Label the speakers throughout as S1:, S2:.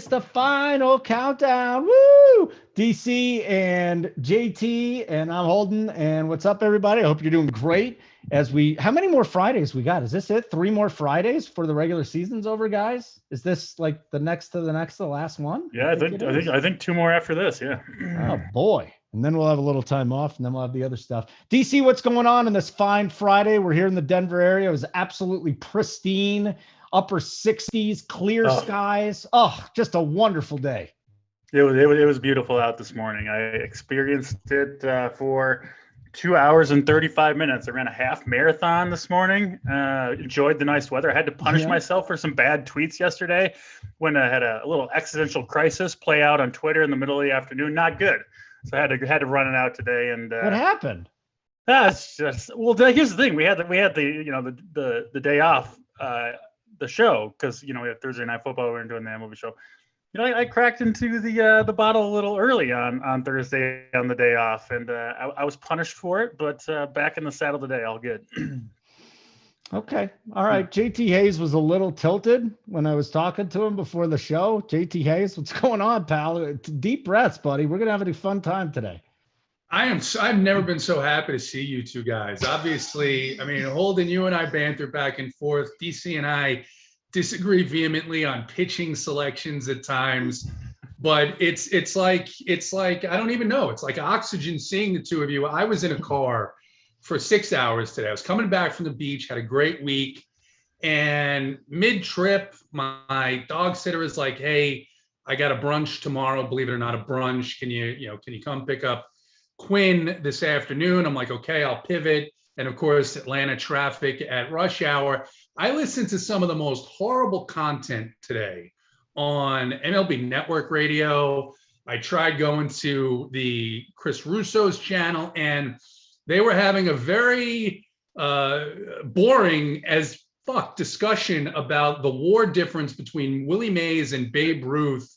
S1: It's the final countdown. Woo! DC and JT, and I'm Holden. And what's up, everybody? I hope you're doing great. How many more Fridays we got? Is this it? 3 more Fridays for the regular season's over, guys? Is this like the next to the last one?
S2: Yeah, I think 2 more after this. Yeah.
S1: Oh boy. And then we'll have a little time off, and then we'll have the other stuff. DC, what's going on in this fine Friday? We're here in the Denver area. It was absolutely pristine, upper 60s, clear skies. Oh, just a wonderful day.
S2: It was beautiful out this morning. I experienced it for 2 hours and 35 minutes. I ran a half marathon this morning. Enjoyed the nice weather. I had to punish myself for some bad tweets yesterday when I had a little existential crisis play out on Twitter in the middle of the afternoon. Not good. So I had to run it out today. And
S1: what happened?
S2: It's just, well, here's the thing. We had the day off, the show, because we have Thursday Night Football. We're doing the MLB show. I cracked into the bottle a little early on Thursday on the day off, and I was punished for it. But back in the saddle today, all good.
S1: Okay. All right. JT Hayes was a little tilted when I was talking to him before the show. JT Hayes, what's going on, pal? Deep breaths, buddy. We're going to have a fun time today.
S3: I've never been so happy to see you two guys. Obviously, I mean, Holden, you and I banter back and forth. DC and I disagree vehemently on pitching selections at times, but it's like I don't even know. It's like oxygen seeing the two of you. I was in a car for 6 hours today. I was coming back from the beach, had a great week, and mid-trip, my dog sitter is like, "Hey, I got a brunch tomorrow. Believe it or not, a brunch. Can you come pick up Quinn this afternoon?" I'm like, "Okay, I'll pivot." And of course, Atlanta traffic at rush hour. I listened to some of the most horrible content today on MLB Network Radio. I tried going to the Chris Russo's channel, and they were having a very boring as fuck discussion about the WAR difference between Willie Mays and Babe Ruth.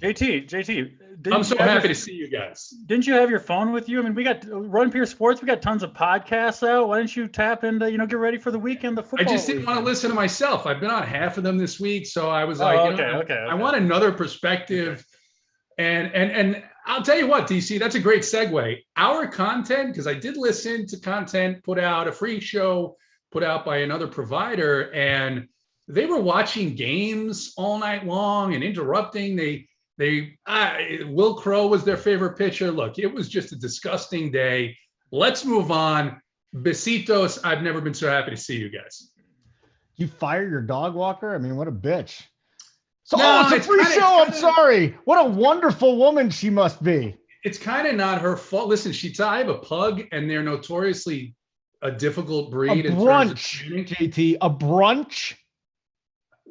S2: JT,
S3: I'm so happy to see you guys.
S2: Didn't you have your phone with you? I mean, we got Run Pure Sports. We got tons of podcasts out. Why didn't you tap into, get ready for the weekend, the football?
S3: I just didn't want to listen to myself. I've been on half of them this week, so I was I want another perspective. Okay. And I'll tell you what, DC, that's a great segue. Our content, because I did listen to content put out, a free show put out by another provider, and they were watching games all night long and interrupting. Will Crow was their favorite pitcher. Look, it was just a disgusting day. Let's move on. Besitos, I've never been so happy to see you guys.
S1: You fire your dog walker? I mean, what a bitch. So, it's a free show. I'm sorry. What a wonderful woman she must be.
S3: It's kind of not her fault. Listen, I have a pug, and they're notoriously a difficult breed.
S1: A brunch, JT. A brunch?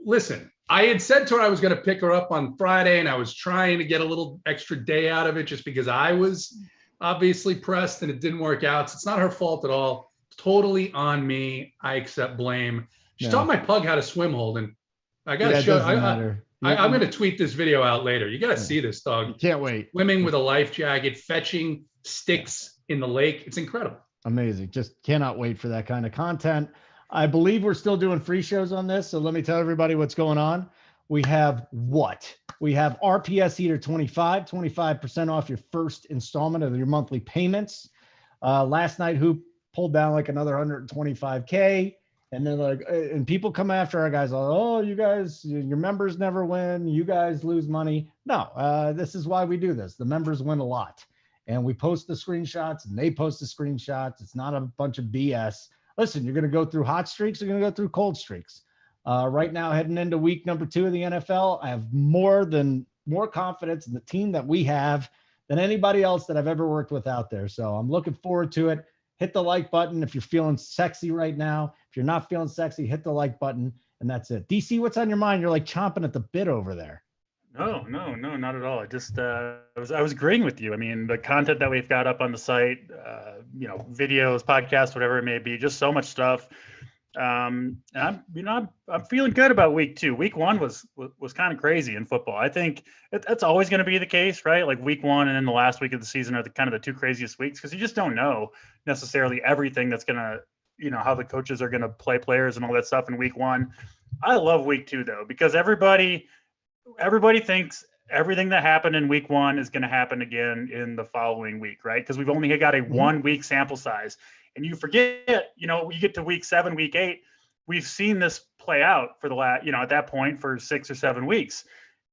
S3: Listen, I had said to her I was going to pick her up on Friday, and I was trying to get a little extra day out of it just because I was obviously pressed, and it didn't work out. So it's not her fault at all. Totally on me. I accept blame. She taught my pug how to swim, Holden. I got to show. I'm going to tweet this video out later. You got to see this dog.
S1: Can't wait.
S3: Swimming with a life jacket, fetching sticks in the lake. It's incredible.
S1: Amazing. Just cannot wait for that kind of content. I believe we're still doing free shows on this. So let me tell everybody what's going on. We have We have RPS Heater 25% off your first installment of your monthly payments. Last night, Hoop pulled down like another 125K. And then and people come after our guys, oh, you guys, your members never win. You guys lose money. No, this is why we do this. The members win a lot. And we post the screenshots and they post the screenshots. It's not a bunch of BS. Listen, you're going to go through hot streaks. You're going to go through cold streaks. Right now, heading into week number 2 of the NFL, I have more confidence in the team that we have than anybody else that I've ever worked with out there. So I'm looking forward to it. Hit the like button if you're feeling sexy right now. If you're not feeling sexy, hit the like button, and that's it. DC, what's on your mind? You're like chomping at the bit over there.
S2: No, not at all. I just I was agreeing with you. I mean, the content that we've got up on the site, videos, podcasts, whatever it may be, just so much stuff. And I'm feeling good about week 2. Week 1 was kind of crazy in football. I think that's always going to be the case, right? Like week 1 and then the last week of the season are the 2 craziest weeks because you just don't know necessarily everything that's going to, how the coaches are going to play players and all that stuff in week 1. I love week 2 though, because everybody everybody thinks everything that happened in week 1 is going to happen again in the following week, right? Because we've only got a 1 week sample size. And you forget, you get to week 7, week 8, we've seen this play out for the last, at that point for 6 or 7 weeks.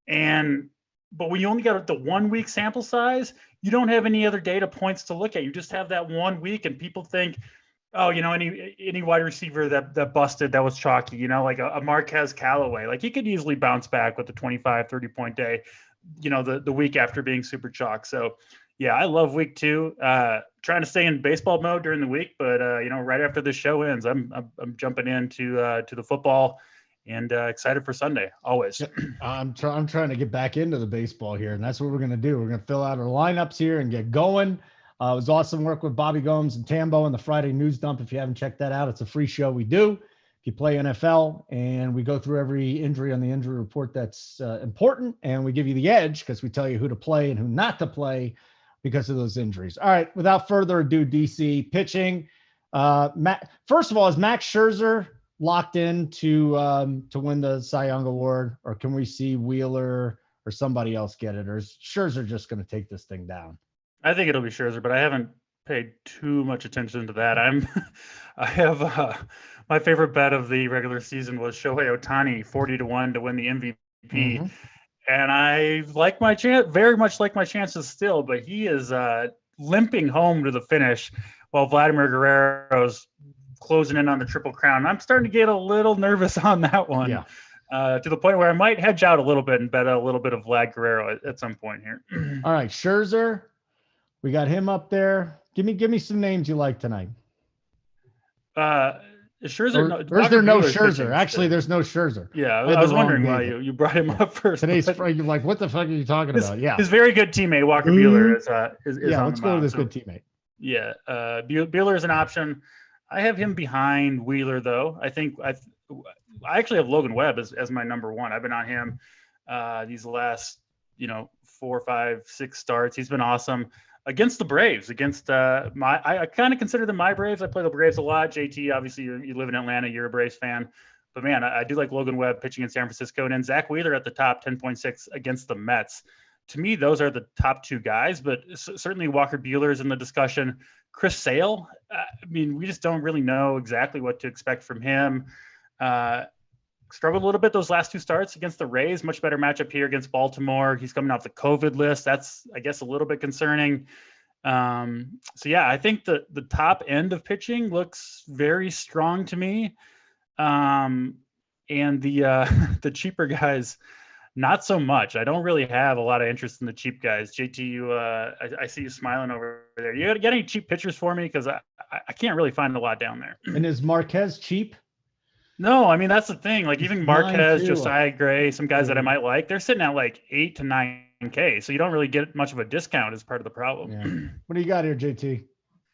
S2: But when you only got the 1 week sample size, you don't have any other data points to look at. You just have that 1 week, and people think, oh, any wide receiver that busted, that was chalky, like a Marquez Callaway, like he could easily bounce back with a 25, 30-point day, the week after being super chalk. So yeah, I love week 2. Trying to stay in baseball mode during the week, but right after the show ends, I'm jumping into to the football, and excited for Sunday always.
S1: I'm trying to get back into the baseball here, and that's what we're gonna do. We're gonna fill out our lineups here and get going. It was awesome work with Bobby Gomes and Tambo in the Friday News Dump. If you haven't checked that out, it's a free show we do. If you play NFL, and we go through every injury on the injury report that's important, and we give you the edge because we tell you who to play and who not to play because of those injuries. All right, without further ado, DC pitching. First of all, is Max Scherzer locked in to win the Cy Young Award, or can we see Wheeler or somebody else get it, or is Scherzer just going to take this thing down?
S2: I think it'll be Scherzer, but I haven't paid too much attention to that. I have my favorite bet of the regular season was Shohei Ohtani 40-1 to win the MVP. Mm-hmm. And I like my chance, very much like my chances still, but he is limping home to the finish while Vladimir Guerrero's closing in on the Triple Crown. I'm starting to get a little nervous on that one, to the point where I might hedge out a little bit and bet a little bit of Vlad Guerrero at some point here.
S1: All right, Scherzer, we got him up there. Give me some names you like tonight.
S2: Scherzer,
S1: or is there no Scherzer? Actually, there's no Scherzer.
S2: Yeah, I was wondering why you brought him up first.
S1: Today's you're like, what the fuck are you talking about? Yeah,
S2: his very good teammate Walker Buehler is
S1: let's go with this good teammate.
S2: Yeah, Buehler is an option. I have him behind Wheeler though. I think I actually have Logan Webb as my number 1. I've been on him these last 4, 5, 6 starts. He's been awesome. Against the Braves, I kind of consider them my Braves. I play the Braves a lot. JT, obviously, you live in Atlanta. You're a Braves fan. But, man, I do like Logan Webb pitching in San Francisco. And then Zach Wheeler at the top, 10.6 against the Mets. To me, those are the top 2 guys. But certainly Walker Buehler is in the discussion. Chris Sale, we just don't really know exactly what to expect from him. Struggled a little bit those last 2 starts against the Rays. Much better matchup here against Baltimore. He's coming off the COVID list. That's, I guess, a little bit concerning. I think the top end of pitching looks very strong to me. And the cheaper guys, not so much. I don't really have a lot of interest in the cheap guys. JT, I see you smiling over there. You got any cheap pitchers for me? Because I can't really find a lot down there.
S1: And is Marquez cheap?
S2: No, that's the thing. Like even Marquez, Josiah Gray, some guys that I might like, they're sitting at like 8 to 9K. So you don't really get much of a discount as part of the problem.
S1: Yeah. What do you got here, JT?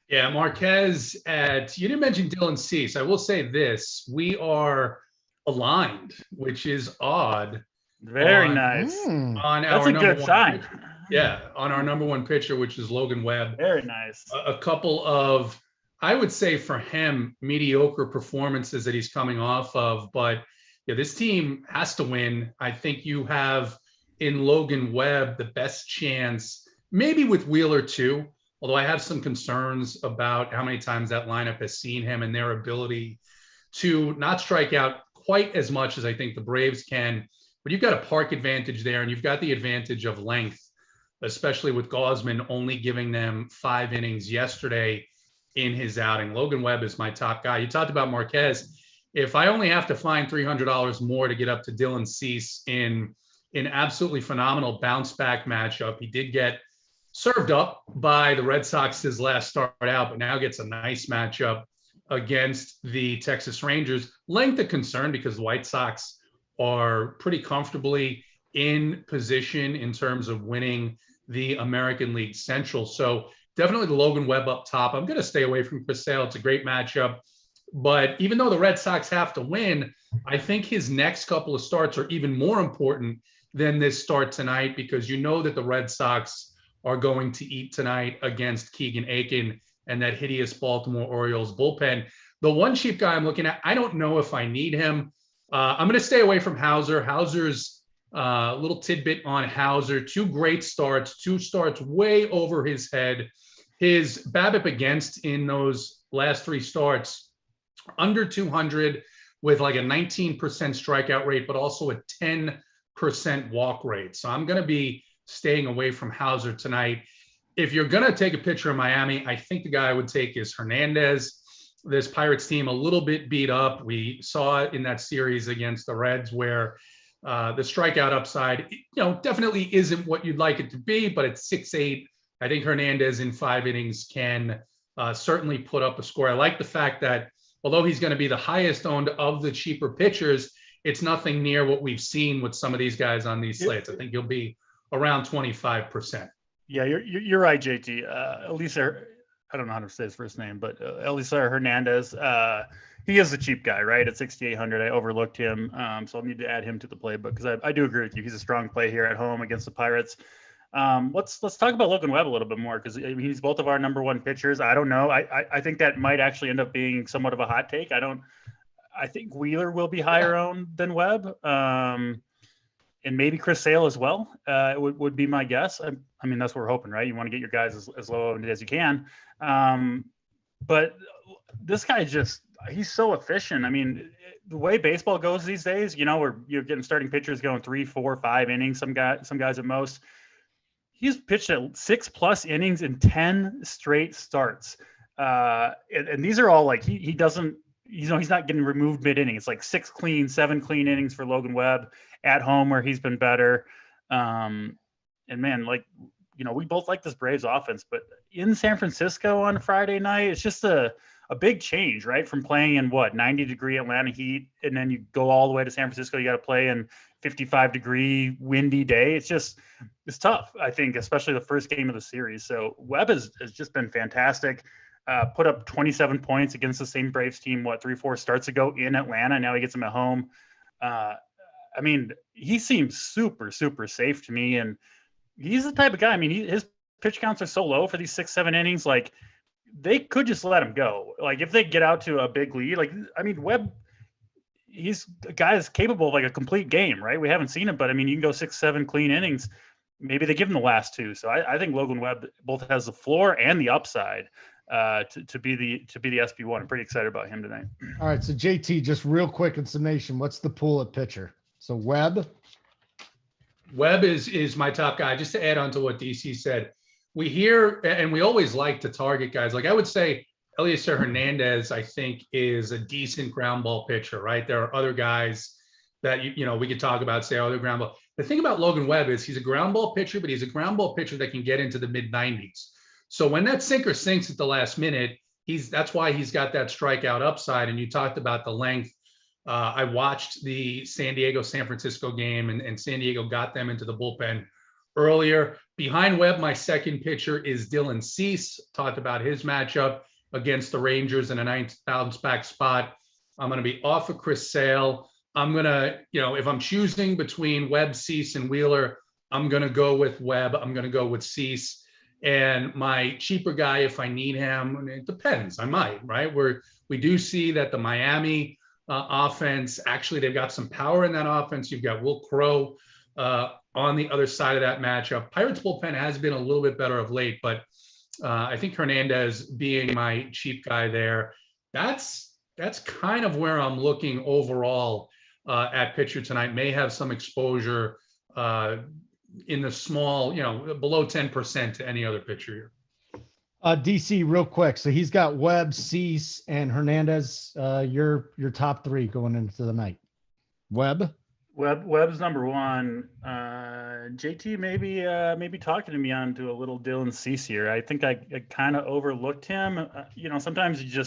S3: Yeah, Marquez you didn't mention Dylan Cease. I will say this, we are aligned, which is odd.
S2: Very nice.
S3: That's
S2: a good sign.
S3: Yeah, on our number 1 pitcher, which is Logan Webb.
S2: Very nice.
S3: A couple of, I would say for him, mediocre performances that he's coming off of. But this team has to win. I think you have in Logan Webb the best chance, maybe with Wheeler too, although I have some concerns about how many times that lineup has seen him and their ability to not strike out quite as much as I think the Braves can. But you've got a park advantage there, and you've got the advantage of length, especially with Gausman only giving them 5 innings yesterday in his outing. Logan Webb is my top guy. You talked about Marquez. If I only have to find $300 more to get up to Dylan Cease in an absolutely phenomenal bounce back matchup, he did get served up by the Red Sox his last start out, but now gets a nice matchup against the Texas Rangers. Length a concern because the White Sox are pretty comfortably in position in terms of winning the American League Central. So definitely the Logan Webb up top. I'm going to stay away from Chris Sale. It's a great matchup. But even though the Red Sox have to win, I think his next couple of starts are even more important than this start tonight, because you know that the Red Sox are going to eat tonight against Keegan Aiken and that hideous Baltimore Orioles bullpen. The one cheap guy I'm looking at, I don't know if I need him. I'm going to stay away from Hauser. Hauser's Little tidbit on Hauser, 2 great starts, 2 starts way over his head. His BABIP against in those last 3 starts, under 200 with like a 19% strikeout rate, but also a 10% walk rate. So I'm going to be staying away from Hauser tonight. If you're going to take a pitcher of Miami, I think the guy I would take is Hernandez. This Pirates team a little bit beat up. We saw it in that series against the Reds where the strikeout upside, definitely isn't what you'd like it to be, but at 6'8", I think Hernandez in 5 innings can certainly put up a score. I like the fact that although he's going to be the highest owned of the cheaper pitchers, it's nothing near what we've seen with some of these guys on these slates. I think he'll be around 25%.
S2: Yeah, you're right, JT. Elisa, I don't know how to say his first name, but Elisa Hernandez. He is the cheap guy, right? At 6,800, I overlooked him, so I'll need to add him to the playbook because I do agree with you. He's a strong play here at home against the Pirates. Let's talk about Logan Webb a little bit more because he's both of our number 1 pitchers. I don't know. I think that might actually end up being somewhat of a hot take. I think Wheeler will be higher owned than Webb, and maybe Chris Sale as well. Would be my guess. I mean, that's what we're hoping, right? You want to get your guys as low owned as you can. But this guy he's so efficient. I mean, the way baseball goes these days, where you're getting starting pitchers going 3, 4, 5 innings, some guys at most. He's pitched at 6+ innings in 10 straight starts. And these are all like, he doesn't, he's not getting removed mid-inning. It's like 6 clean, 7 clean innings for Logan Webb at home where he's been better. And man, we both like this Braves offense, but in San Francisco on Friday night, it's just a big change, right? From playing in 90-degree Atlanta heat, and then you go all the way to San Francisco, you got to play in 55-degree windy day. It's tough, I think, especially the first game of the series. So Webb has just been fantastic. Put up 27 points against the same Braves team, 3-4 starts ago in Atlanta. Now he gets them at home. I mean, he seems super, super safe to me. And he's the type of guy, I mean, his pitch counts are so low for these 6-7 innings. Like, they could just let him go. Like, if they get out to a big lead, Webb, he's a guy that's capable of like a complete game, right? We haven't seen it, but I mean, you can go 6-7 clean innings. Maybe they give him the last 2. So I think Logan Webb both has the floor and the upside to be the SB1. I'm pretty excited about him tonight.
S1: All right. So JT, just real quick in summation, what's the pool at pitcher? So Webb
S3: is my top guy. Just to add on to what DC said, we hear, and we always like to target guys. Like I would say, Elieser Hernandez, I think, is a decent ground ball pitcher, right? There are other guys that, we could talk about, say, other ground ball. The thing about Logan Webb is he's a ground ball pitcher, but he's a ground ball pitcher that can get into the mid-90s. So when that sinker sinks at the last minute, that's why he's got that strikeout upside. And you talked about the length. I watched the San Diego-San Francisco game, and San Diego got them into the bullpen earlier. Behind Webb, my second pitcher is Dylan Cease. Talked about his matchup against the Rangers in a 9th bounce back spot. I'm going to be off of Chris Sale. I'm going to, if I'm choosing between Webb, Cease, and Wheeler, I'm going to go with Webb. I'm going to go with Cease. And my cheaper guy, if I need him, it depends. I might, right? We do see that the Miami offense, actually, they've got some power in that offense. You've got Will Crowe on the other side of that matchup. Pirates bullpen has been a little bit better of late, but I think Hernandez being my cheap guy there, that's kind of where I'm looking overall at pitcher tonight. May have some exposure in the small, below 10% to any other pitcher here.
S1: DC, real quick. So he's got Webb, Cease, and Hernandez. Your top 3 going into the night.
S2: Webb's number 1. JT maybe talking to me onto a little Dylan Cease here. I think I kind of overlooked him. Sometimes you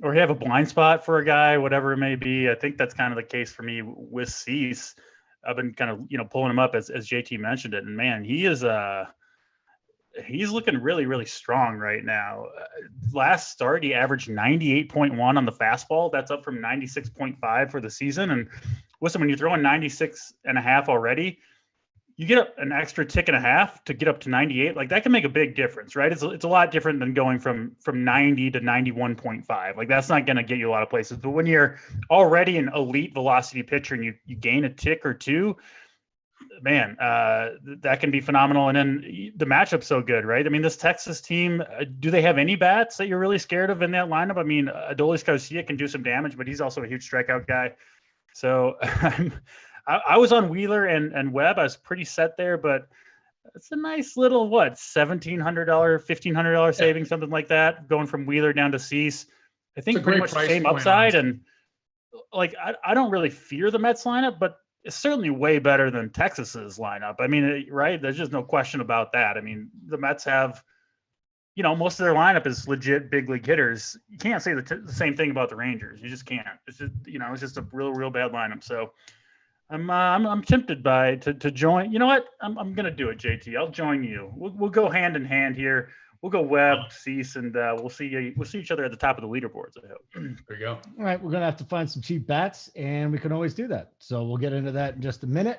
S2: or you have a blind spot for a guy, whatever it may be. I think that's kind of the case for me with Cease. I've been kind of pulling him up as JT mentioned it, and man, he's looking really, really strong right now. Last start, he averaged 98.1 on the fastball. That's up from 96.5 for the season. And listen, when you're throwing 96.5 already, you get an extra tick and a half to get up to 98. Like, that can make a big difference, right? It's a lot different than going from 90 to 91.5. Like, that's not going to get you a lot of places. But when you're already an elite velocity pitcher and you gain a tick or two, man, that can be phenomenal. And then the matchup's so good, right? I mean, this Texas team, do they have any bats that you're really scared of in that lineup? I mean, Adolis Garcia can do some damage, but he's also a huge strikeout guy. So I was on Wheeler and Webb. I was pretty set there, but it's a nice little, $1,700, $1,500 saving, something like that, going from Wheeler down to Cease. I think pretty much the same upside. And like, I don't really fear the Mets lineup, but it's certainly way better than Texas's lineup. I mean, right? There's just no question about that. I mean, the Mets have, most of their lineup is legit big league hitters. You can't say the same thing about the Rangers. You just can't. It's just, it's just a real bad lineup. So I'm tempted to join. You know what? I'm gonna do it, JT. I'll join you. We'll go hand in hand here. We'll go Webb, Cease, and we'll see each other at the top of the leaderboards, I hope.
S3: There you go.
S1: All right, we're going to have to find some cheap bats, and we can always do that. So we'll get into that in just a minute.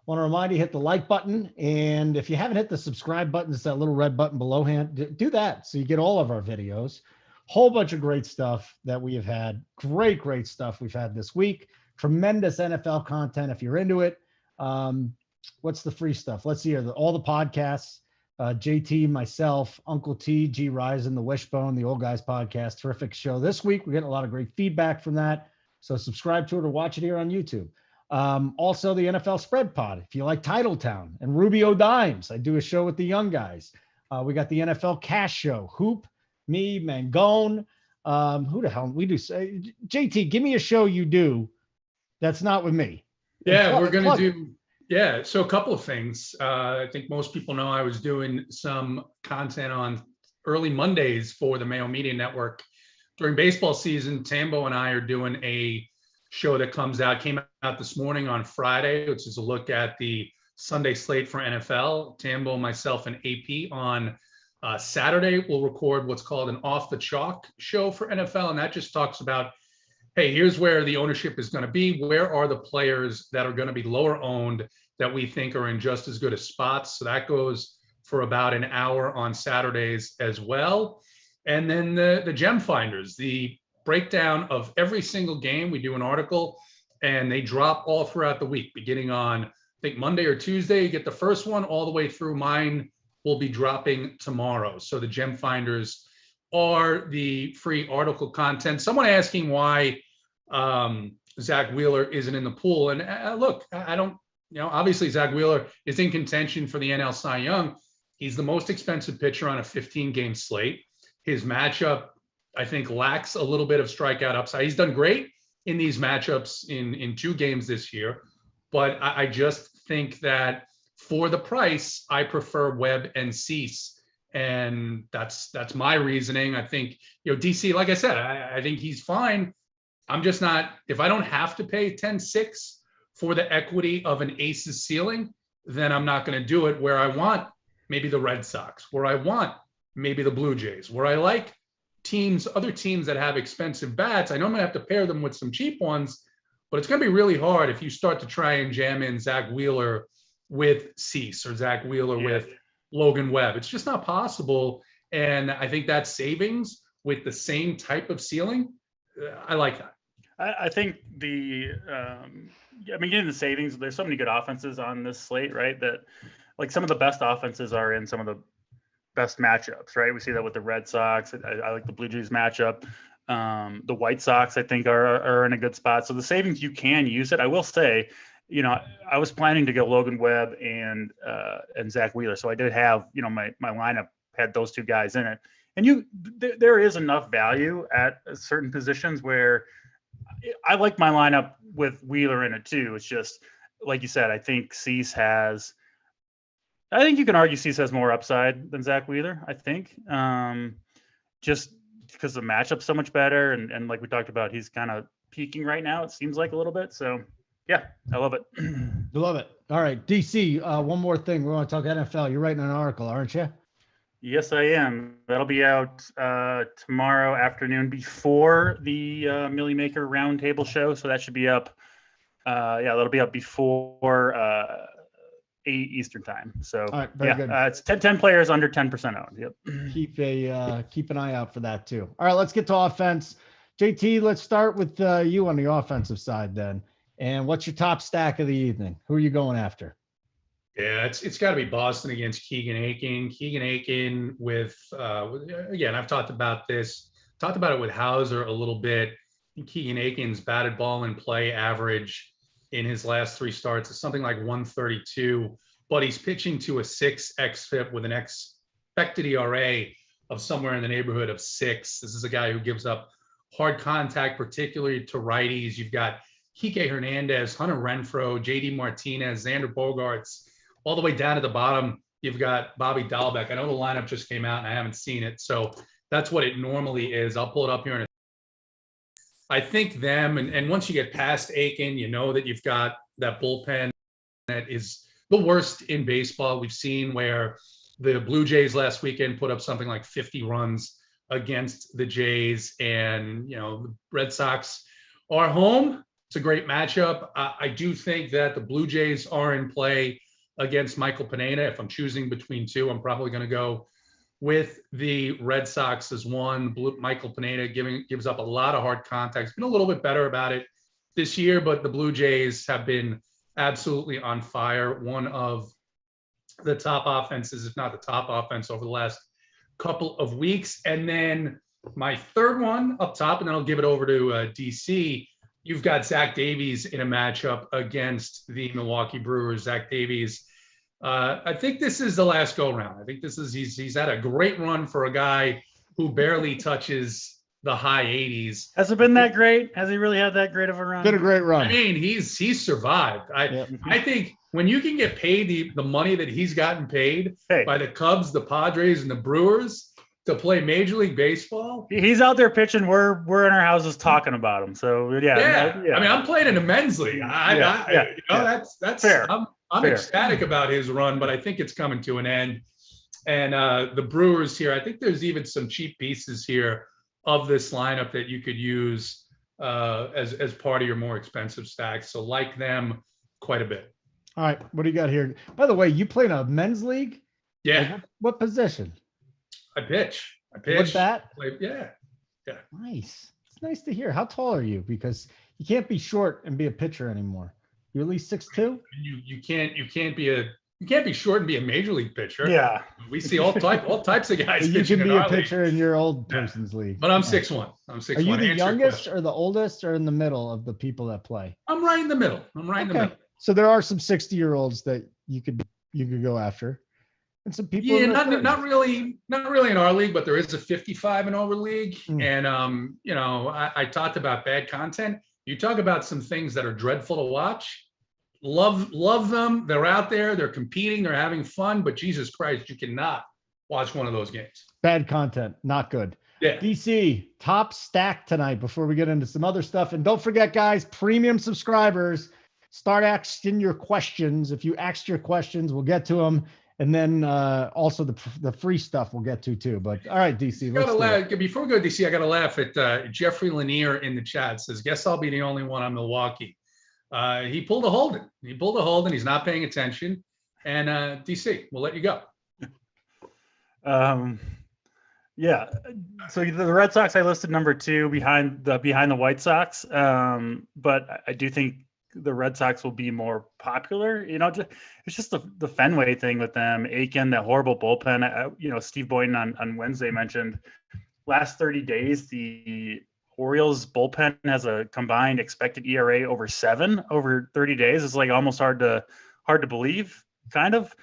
S1: Want to remind you, hit the like button, and if you haven't hit the subscribe button, it's that little red button below hand. Do that so you get all of our videos. Whole bunch of great stuff that we have had. Great stuff we've had this week. Tremendous NFL content if you're into it. What's the free stuff? Let's see here. All the podcasts. JT, myself, Uncle T, G Ryzen, the Wishbone, the Old Guys podcast. Terrific show this week. We're getting a lot of great feedback from that. So subscribe to it or watch it here on YouTube. Also, the NFL Spread Pod. If you like Titletown and Rubio Dimes, I do a show with the young guys. We got the NFL Cash Show. Hoop, me, Mangone. Who the hell we do? JT, give me a show you do that's not with me.
S3: Yeah, we're going to do. Yeah, so a couple of things. I think most people know I was doing some content on early Mondays for the Mayo Media Network during baseball season. Tambo and I are doing a show that came out this morning on Friday, which is a look at the Sunday slate for NFL. Tambo, myself, and AP on Saturday will record what's called an off the chalk show for NFL, and that just talks about, hey, here's where the ownership is going to be. Where are the players that are going to be lower owned that we think are in just as good a spots? So that goes for about an hour on Saturdays as well. And then the Gem Finders, the breakdown of every single game. We do an article and they drop all throughout the week, beginning on, I think, Monday or Tuesday. You get the first one all the way through. Mine will be dropping tomorrow. So the Gem Finders are the free article content. Someone asking why Zach Wheeler isn't in the pool. And look, I don't, obviously Zach Wheeler is in contention for the NL Cy Young. He's the most expensive pitcher on a 15-game slate. His matchup, I think, lacks a little bit of strikeout upside. He's done great in these matchups in 2 games this year, but I just think that for the price, I prefer Webb and Cease. And that's my reasoning. I think, DC, like I said, I think he's fine. I'm just not, if I don't have to pay 10-6 for the equity of an ace's ceiling, then I'm not going to do it. Where I want maybe the Red Sox, where I want maybe the Blue Jays, where I like other teams that have expensive bats. I know I'm going to have to pair them with some cheap ones, but it's going to be really hard if you start to try and jam in Zach Wheeler with Cease or Zach Wheeler with Logan Webb. It's just not possible. And I think that savings with the same type of ceiling, I like that.
S2: I think getting the savings, there's so many good offenses on this slate, right? That like some of the best offenses are in some of the best matchups, right? We see that with the Red Sox. I like the Blue Jays matchup. The White Sox, I think, are in a good spot. So the savings, you can use it. I will say, I was planning to go Logan Webb and Zach Wheeler. So I did have, my lineup had those 2 guys in it. And there is enough value at certain positions where I like my lineup with Wheeler in it too. It's just, like you said, I think you can argue Cease has more upside than Zach Wheeler, I think. Just because the matchup's so much better. And like we talked about, he's kind of peaking right now, it seems like a little bit. So yeah, I love it.
S1: Love it. All right, DC, one more thing. We want to talk NFL. You're writing an article, aren't you?
S2: Yes, I am. That'll be out tomorrow afternoon before the Millie Maker Roundtable show. So that should be up. That'll be up before 8 Eastern time. So
S1: all right, very good.
S2: It's 10 players under 10% owned. Yep.
S1: Keep an eye out for that too. All right, let's get to offense. JT, let's start with you on the offensive side then. And what's your top stack of the evening? Who are you going after?
S3: Yeah, it's got to be Boston against Keegan Aiken. Keegan Aiken with again, I've talked about it with Hauser a little bit. Keegan Aiken's batted ball in play average in his last 3 starts is something like 132, but he's pitching to a 6 xFIP with an expected ERA of somewhere in the neighborhood of 6. This is a guy who gives up hard contact, particularly to righties. You've got Kike Hernandez, Hunter Renfroe, JD Martinez, Xander Bogaerts. All the way down at the bottom, you've got Bobby Dahlbeck. I know the lineup just came out and I haven't seen it, so that's what it normally is. I'll pull it up here in a I think them, and once you get past Aiken, you know that you've got that bullpen that is the worst in baseball. We've seen where the Blue Jays last weekend put up something like 50 runs against the Jays, and the Red Sox are home. It's a great matchup. I do think that the Blue Jays are in play against Michael Pineda. If I'm choosing between two, I'm probably going to go with the Red Sox as one. Michael Pineda gives up a lot of hard contact. He's been a little bit better about it this year, but the Blue Jays have been absolutely on fire. One of the top offenses, if not the top offense, over the last couple of weeks. And then my third one up top, and then I'll give it over to DC. You've got Zach Davies in a matchup against the Milwaukee Brewers. Zach Davies, I think this is the last go round. I think he's had a great run for a guy who barely touches the high 80s.
S2: Has it been that great? Has he really had that great of a run?
S1: Been a great run.
S3: I mean, he's survived. I think when you can get paid the money that he's gotten paid by the Cubs, the Padres, and the Brewers to play Major League Baseball,
S2: he's out there pitching. We're in our houses talking about him. So yeah.
S3: I mean, I'm playing in the men's league. That's fair. I'm ecstatic about his run, but I think it's coming to an end. And the Brewers here, I think there's even some cheap pieces here of this lineup that you could use as part of your more expensive stacks. So like them quite a bit.
S1: All right, what do you got here? By the way, you play in a men's league?
S3: Yeah.
S1: What position?
S3: I pitch.
S1: What bat?
S3: Yeah.
S1: Nice. It's nice to hear. How tall are you? Because you can't be short and be a pitcher anymore. You're at least 6'2"?
S3: You can't be short and be a major league pitcher.
S2: Yeah.
S3: We see all types of guys.
S1: You can be a pitcher in your old person's league.
S3: But I'm 6'1". I'm 6'1".
S1: Are you the youngest or the oldest or in the middle of the people that play?
S3: I'm right in the middle. In the middle.
S1: So there are some 60-year-olds that you could go after. And some people.
S3: Yeah, not really in our league, but there is a 55 and over league. And I talked about bad content. You talk about some things that are dreadful to watch. Love them. They're out there. They're competing. They're having fun. But Jesus Christ, you cannot watch one of those games.
S1: Bad content. Not good.
S3: Yeah.
S1: DC, top stack tonight before we get into some other stuff. And don't forget, guys, premium subscribers, start asking your questions. If you asked your questions, we'll get to them. And then also the free stuff we'll get to too. But all right, DC.
S3: Before we go, DC, I got to laugh at Jeffrey Lanier in the chat. Says, "Guess I'll be the only one on Milwaukee." He pulled a Holden. He's not paying attention. And DC, we'll let you go.
S2: Yeah. So the Red Sox I listed number 2 behind the White Sox. But I do think the Red Sox will be more popular. It's just the Fenway thing with them. Aiken, that horrible bullpen. Steve Boyden on Wednesday mentioned last 30 days, the Orioles bullpen has a combined expected ERA over 7 over 30 days. It's like almost hard to believe, kind of,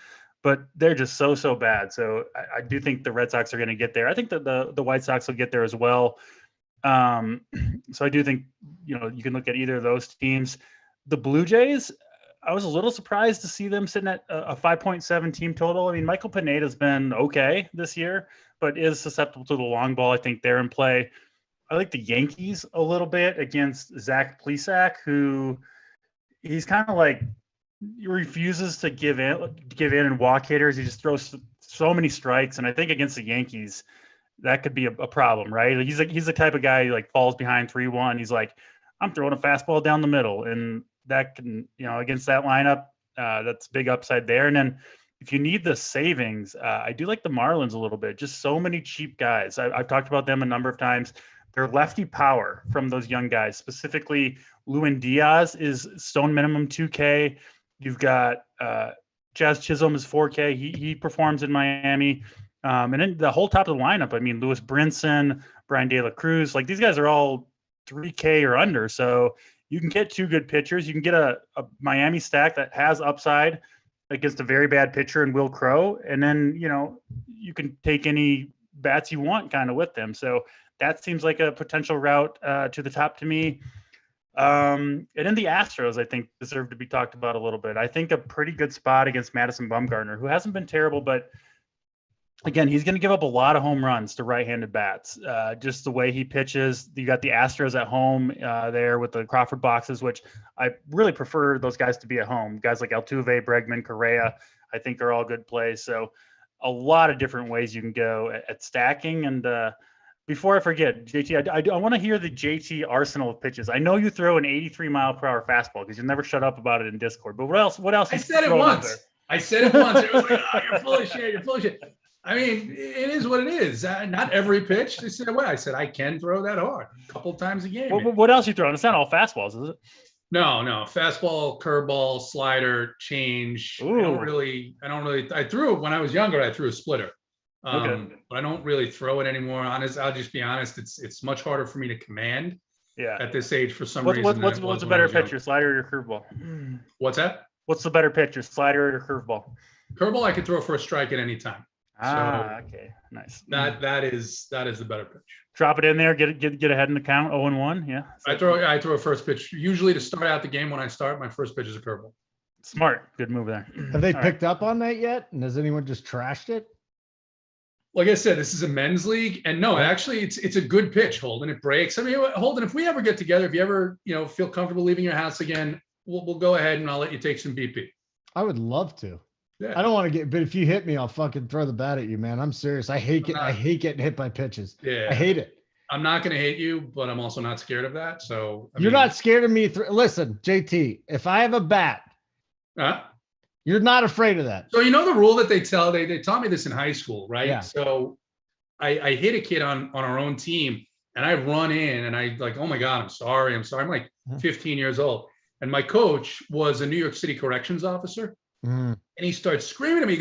S2: but they're just so bad. So I do think the Red Sox are going to get there. I think that the White Sox will get there as well. So I do think, you can look at either of those teams. The Blue Jays, I was a little surprised to see them sitting at a 5.7 team total. I mean, Michael Pineda's been okay this year, but is susceptible to the long ball. I think they're in play. I like the Yankees a little bit against Zach Plesac, who he's kind of like he refuses to give in and walk hitters. He just throws so many strikes, and I think against the Yankees, that could be a problem, right? He's the type of guy who like falls behind 3-1. He's like, I'm throwing a fastball down the middle, and that can, against that lineup, that's big upside there. And then if you need the savings, I do like the Marlins a little bit. Just so many cheap guys. I've talked about them a number of times. Their lefty power from those young guys, specifically Lewin Diaz is stone minimum 2K. You've got Jazz Chisholm is 4K. He performs in Miami. And then the whole top of the lineup, I mean, Lewis Brinson, Brian De La Cruz, like these guys are all 3K or under. So you can get two good pitchers. You can get a Miami stack that has upside against a very bad pitcher in Will Crow. And then, you can take any bats you want kind of with them. So that seems like a potential route to the top to me. And then the Astros, I think, deserve to be talked about a little bit. I think a pretty good spot against Madison Bumgarner, who hasn't been terrible, but again, he's going to give up a lot of home runs to right-handed bats. Just the way he pitches. You got the Astros at home there with the Crawford boxes, which I really prefer those guys to be at home. Guys like Altuve, Bregman, Correa, I think are all good plays. So a lot of different ways you can go at stacking. And before I forget, JT, I want to hear the JT arsenal of pitches. I know you throw an 83-mile-per-hour fastball because you never shut up about it in Discord. But what else?
S3: I said it once. It was like, oh, you're full of shit. You're full of shit. I mean, it is what it is. Not every pitch is the way. I said I can throw that hard a couple times a game.
S2: What else you throwing? It's not all fastballs, is it?
S3: No. Fastball, curveball, slider, change.
S2: Ooh.
S3: I threw it when I was younger. I threw a splitter.
S2: Okay.
S3: But I don't really throw it anymore. I'll just be honest. It's much harder for me to command.
S2: Yeah.
S3: At this age, for some reason.
S2: What's a better pitch, your slider or your curveball?
S3: What's that?
S2: What's the better pitch, your slider or curveball?
S3: Curveball, I can throw for a strike at any time.
S2: Okay, nice.
S3: That is the better pitch.
S2: Drop it in there, get ahead in the count, 0-1. Yeah.
S3: I throw a first pitch usually to start out the game. When I start, my first pitch is a curveball.
S2: Smart, good move there.
S1: Have they picked up on that yet? And has anyone just trashed it?
S3: Like I said, this is a men's league, and no, actually, it's a good pitch, Holden. It breaks. I mean, Holden, if we ever get together, if you ever feel comfortable leaving your house again, we'll go ahead and I'll let you take some BP.
S1: I would love to.
S3: Yeah.
S1: I don't want to but if you hit me, I'll fucking throw the bat at you, man. I'm serious. I hate getting hit by pitches.
S3: Yeah.
S1: I hate it.
S3: I'm not going to hate you, but I'm also not scared of that. So
S1: you're not scared of me. Listen, JT, if I have a bat, you're not afraid of that.
S3: So the rule that they taught me this in high school, right?
S1: Yeah.
S3: So I hit a kid on our own team, and I run in and I like, oh my God, I'm sorry. I'm like 15 years old. And my coach was a New York City corrections officer. And he starts screaming at me.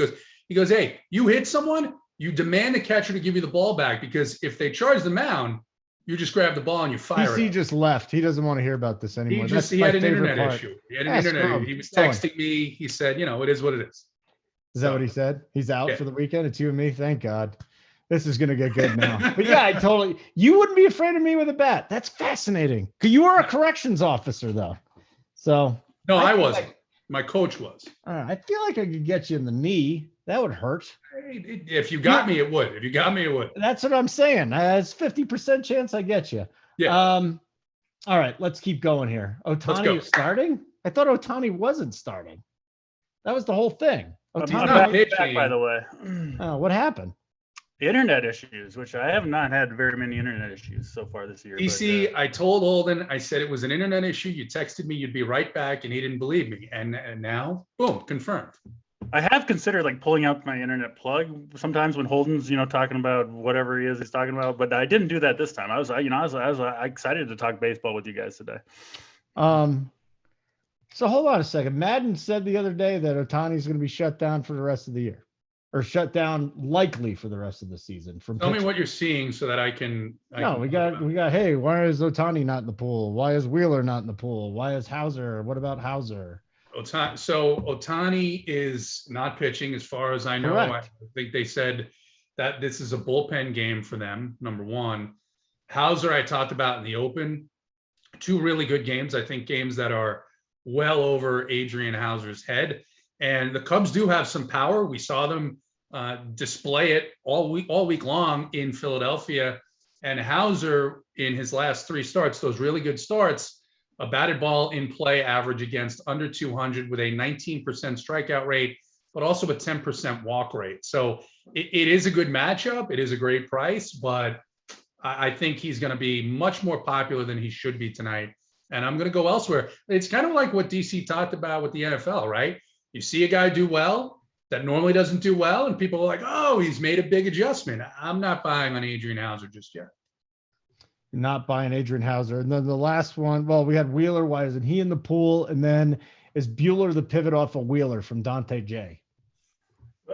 S3: He goes, hey, you hit someone, you demand the catcher to give you the ball back, because if they charge the mound, you just grab the ball and you fire it.
S1: He just left. He doesn't want to hear about this anymore.
S3: He had an internet issue. He was texting me. He said, it is what it is.
S1: Is that what he said? He's out for the weekend. It's you and me. Thank God. This is going to get good now. But yeah, you wouldn't be afraid of me with a bat. That's fascinating. You were a corrections officer though. So.
S3: No, I wasn't. My coach was.
S1: I feel like I could get you in the knee. That would hurt.
S3: If you got me, it would.
S1: That's what I'm saying. It's 50% chance I get you.
S3: Yeah.
S1: All right, let's keep going here. Ohtani is starting? I thought Ohtani wasn't starting. That was the whole thing.
S2: Ohtani back, by the way.
S1: What happened?
S2: Internet issues, which I have not had very many internet issues so far this year.
S3: DC, I told Holden, I said it was an internet issue. You texted me, you'd be right back, and he didn't believe me. And now, boom, confirmed.
S2: I have considered pulling out my internet plug sometimes when Holden's, talking about whatever he's talking about, but I didn't do that this time. I was excited to talk baseball with you guys today.
S1: So hold on a second. Madden said the other day that Ohtani's going to be shut down for the rest of the year. Or shut down likely for the rest of the season.
S3: Tell me what you're seeing so that I can.
S1: We got. Hey, why is Ohtani not in the pool? Why is Wheeler not in the pool? Why is Hauser? What about Hauser?
S3: Ohtani is not pitching, as far as I know.
S1: Correct.
S3: I think they said that this is a bullpen game for them. Number one, Hauser I talked about in the open. Two really good games. I think games that are well over Adrian Hauser's head. And the Cubs do have some power. We saw them display it all week long in Philadelphia. And Hauser, in his last three starts, those really good starts, a batted ball in play average against under 200 with a 19% strikeout rate, but also a 10% walk rate. So it is a good matchup. It is a great price, but I think he's going to be much more popular than he should be tonight. And I'm going to go elsewhere. It's kind of like what DC talked about with the NFL, right? You see a guy do well that normally doesn't do well, and people are like, oh, he's made a big adjustment. I'm not buying on Adrian Hauser just yet.
S1: Not buying Adrian Hauser. And then the last one, well, we had Wheeler. Why isn't he in the pool? And then is Bueller the pivot off of Wheeler from Dante J?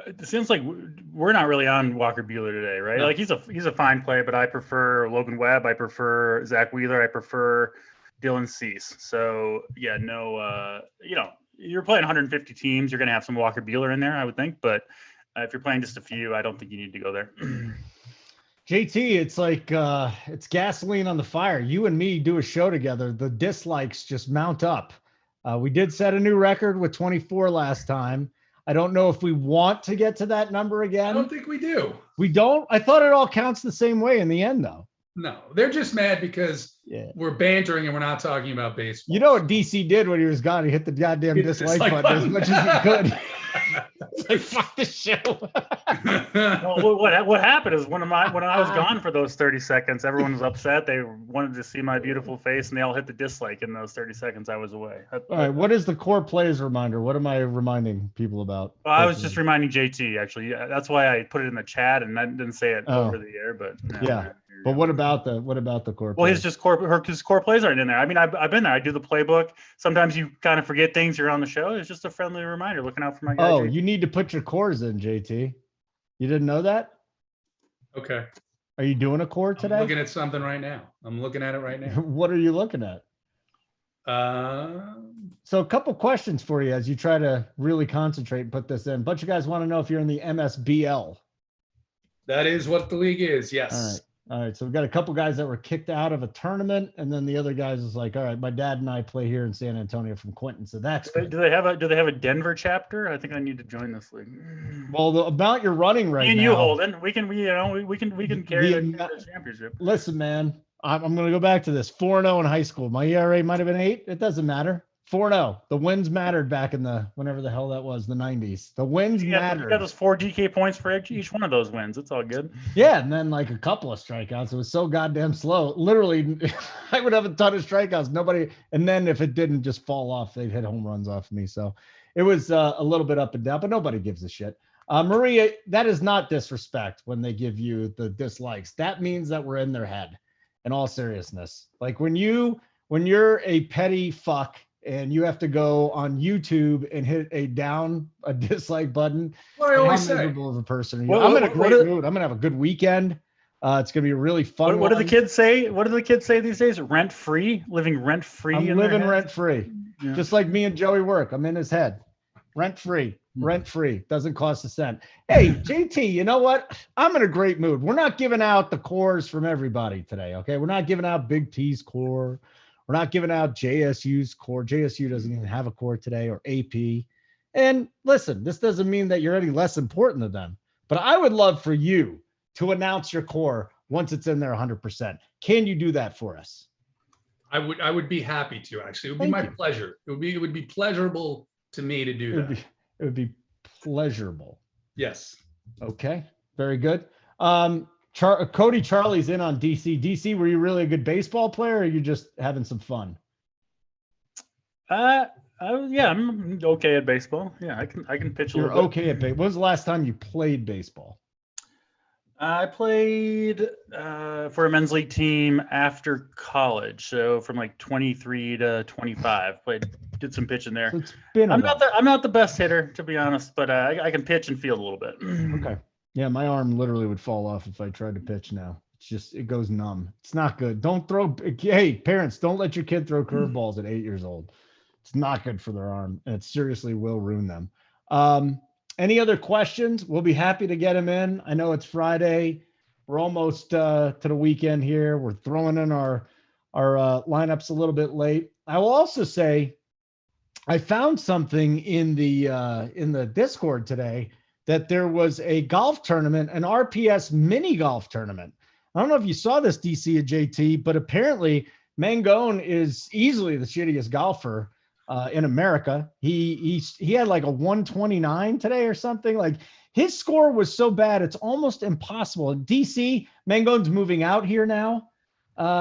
S2: It seems like we're not really on Walker Buehler today, right?
S3: No.
S2: Like he's a fine play, but I prefer Logan Webb. I prefer Zach Wheeler. I prefer Dylan Cease. So yeah, no, you're playing 150 teams. You're going to have some Walker Buehler in there, I would think. But if you're playing just a few, I don't think you need to go there.
S1: JT, it's like it's gasoline on the fire. You and me do a show together. The dislikes just mount up. We did set a new record with 24 last time. I don't know if we want to get to that number again.
S3: I don't think we do.
S1: We don't? I thought it all counts the same way in the end, though.
S3: No, they're just mad because we're bantering and we're not talking about baseball.
S1: You know what DC did when he was gone? He hit the goddamn dislike button as much as he could. It's like, fuck this show.
S2: Well, what happened is when I was gone for those 30 seconds, everyone was upset. They wanted to see my beautiful face, and they all hit the dislike in those 30 seseconds I was away.
S1: All right, what is the core players reminder? What am I reminding people about?
S2: Well, I was just reminding JT, actually. Yeah, that's why I put it in the chat, and I didn't say it over the air. But
S1: But what about the core?
S2: Well,
S1: players?
S2: his core plays aren't in there. I mean, I've been there. I do the playbook. Sometimes you kind of forget things. You're on the show. It's just a friendly reminder. Looking out for my guy.
S1: Oh,
S2: JT.
S1: you need to put your cores in, JT. You didn't know that?
S3: Okay.
S1: Are you doing a core today?
S3: I'm looking at something right now. I'm looking at it right now.
S1: What are you looking at? So a couple questions for you as you try to really concentrate and put this in. A bunch of guys want to know if you're in the MSBL.
S3: That is what the league is. Yes.
S1: All right. So we've got a couple guys that were kicked out of a tournament, and then the other guys is like, all right, my dad and I play here in San Antonio from Quentin, so that's good.
S2: Do they have a Denver chapter? I think I need to join this league.
S1: Well, the amount you're running right now.
S2: Me and you, Holden, we can carry the championship.
S1: Listen, man, I'm going to go back to this. 4-0 in high school. My ERA might have been 8. It doesn't matter. 4-0. The wins mattered back in the whenever the hell that was, the 90s. The wins mattered.
S2: You got those 4 DK points for each one of those wins. It's all good.
S1: Yeah, and then like a couple of strikeouts. It was so goddamn slow. Literally, I would have a ton of strikeouts. Nobody, and then if it didn't just fall off, they'd hit home runs off me. So it was a little bit up and down, but nobody gives a shit. Maria, that is not disrespect when they give you the dislikes. That means that we're in their head. In all seriousness, like when you're a petty fuck and you have to go on YouTube and hit a dislike button.
S3: What I always
S1: how
S3: say.
S1: miserable of a person are you? I'm in a great mood. I'm gonna have a good weekend. It's gonna be a really fun.
S2: What do the kids say? What do the kids say these days? Rent free, living rent free.
S1: I'm living rent free, just like me and Joey work. I'm in his head, rent free. Rent free, doesn't cost a cent. Hey, JT, you know what? I'm in a great mood. We're not giving out the cores from everybody today, okay? We're not giving out Big T's core. We're not giving out JSU's core. JSU doesn't even have a core today, or AP. And listen, this doesn't mean that you're any less important than them, but I would love for you to announce your core once it's in there 100%. Can you do that for us?
S3: I would be happy to, actually. It would be my pleasure. It would be pleasurable to me to do that.
S1: It would be pleasurable.
S3: Yes.
S1: Okay. Very good. Cody Charlie's in on DC. DC, were you really a good baseball player, or are you just having some fun?
S2: Yeah, I'm okay at baseball. Yeah, I can pitch a little bit.
S1: You're okay at baseball. When was the last time you played baseball?
S2: I played for a men's league team after college, so from like 23 to 25. Did some pitching there.
S1: So it's been
S2: I'm not the best hitter, to be honest, but I can pitch and field a little bit.
S1: Okay. Yeah, my arm literally would fall off if I tried to pitch now. It's just, it goes numb. It's not good. Don't throw. Hey, parents, don't let your kid throw curveballs at 8 years old. It's not good for their arm, and it seriously will ruin them. Any other questions? We'll be happy to get them in. I know it's Friday. We're almost to the weekend here. We're throwing in our lineups a little bit late. I will also say I found something in the Discord today that there was a golf tournament, an RPS mini golf tournament. I don't know if you saw this, DC and JT, but apparently Mangone is easily the shittiest golfer in America. He had like a 129 today or something. Like his score was so bad, it's almost impossible. DC, Mangone's moving out here now.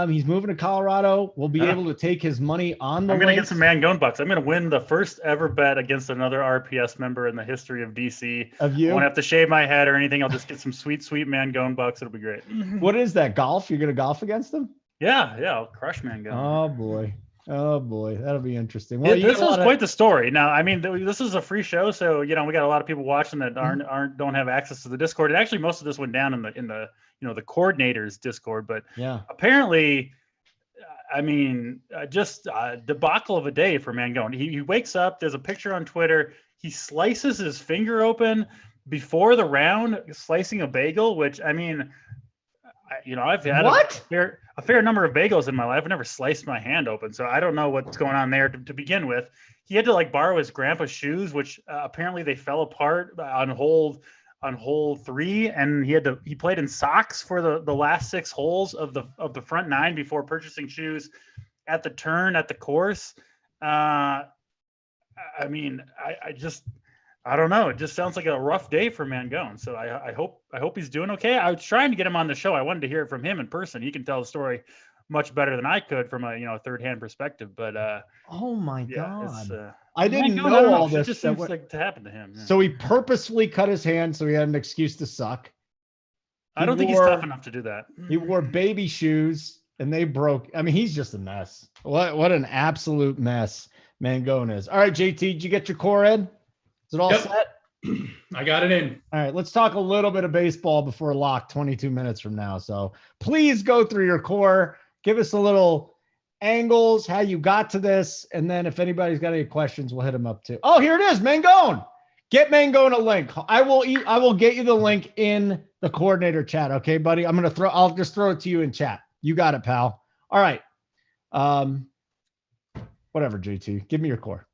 S1: He's moving to Colorado. We'll be able to take his money on the
S2: I'm going to get some Mangone bucks. I'm going to win the first ever bet against another RPS member in the history of DC.
S1: Of you?
S2: I won't have to shave my head or anything. I'll just get some sweet Mangone bucks. It'll be great.
S1: What is that, golf? You're going to golf against him?
S2: Yeah, I'll crush Mangone.
S1: Oh, boy. Oh boy, that'll be interesting. Well,
S2: This was quite the story. Now, I mean, this is a free show, so we got a lot of people watching that don't have access to the Discord. And actually, most of this went down in the the coordinators Discord. But
S1: yeah,
S2: apparently, I mean, just a debacle of a day for Mangone. He wakes up. There's a picture on Twitter. He slices his finger open before the round, slicing a bagel. Which, I mean, I've had a fair number of bagels in my life. I've never sliced my hand open, so I don't know what's going on there to begin with. He had to borrow his grandpa's shoes, which apparently they fell apart on hole 3, and he played in socks for the last 6 holes of the front 9 before purchasing shoes at the turn at the course. I mean, I don't know. It just sounds like a rough day for Mangone. So I hope he's doing okay. I was trying to get him on the show. I wanted to hear it from him in person. He can tell the story much better than I could from a third-hand perspective. But
S1: oh my God,
S2: I
S1: didn't know all this.
S2: It just seems like to happen to him. Yeah.
S1: So he purposefully cut his hand so he had an excuse to suck.
S2: I don't think he's tough enough to do that.
S1: He wore baby shoes and they broke. I mean, he's just a mess. What an absolute mess Mangone is. All right, JT, did you get your core in? Is it all set?
S3: I got it in.
S1: All right, let's talk a little bit of baseball before lock 22 minutes from now. So please go through your core. Give us a little angles, how you got to this. And then if anybody's got any questions, we'll hit them up too. Oh, here it is, Mangone. Get Mangone a link. I will get you the link in the coordinator chat. Okay, buddy? I'll just throw it to you in chat. You got it, pal. All right. Whatever, JT. Give me your core.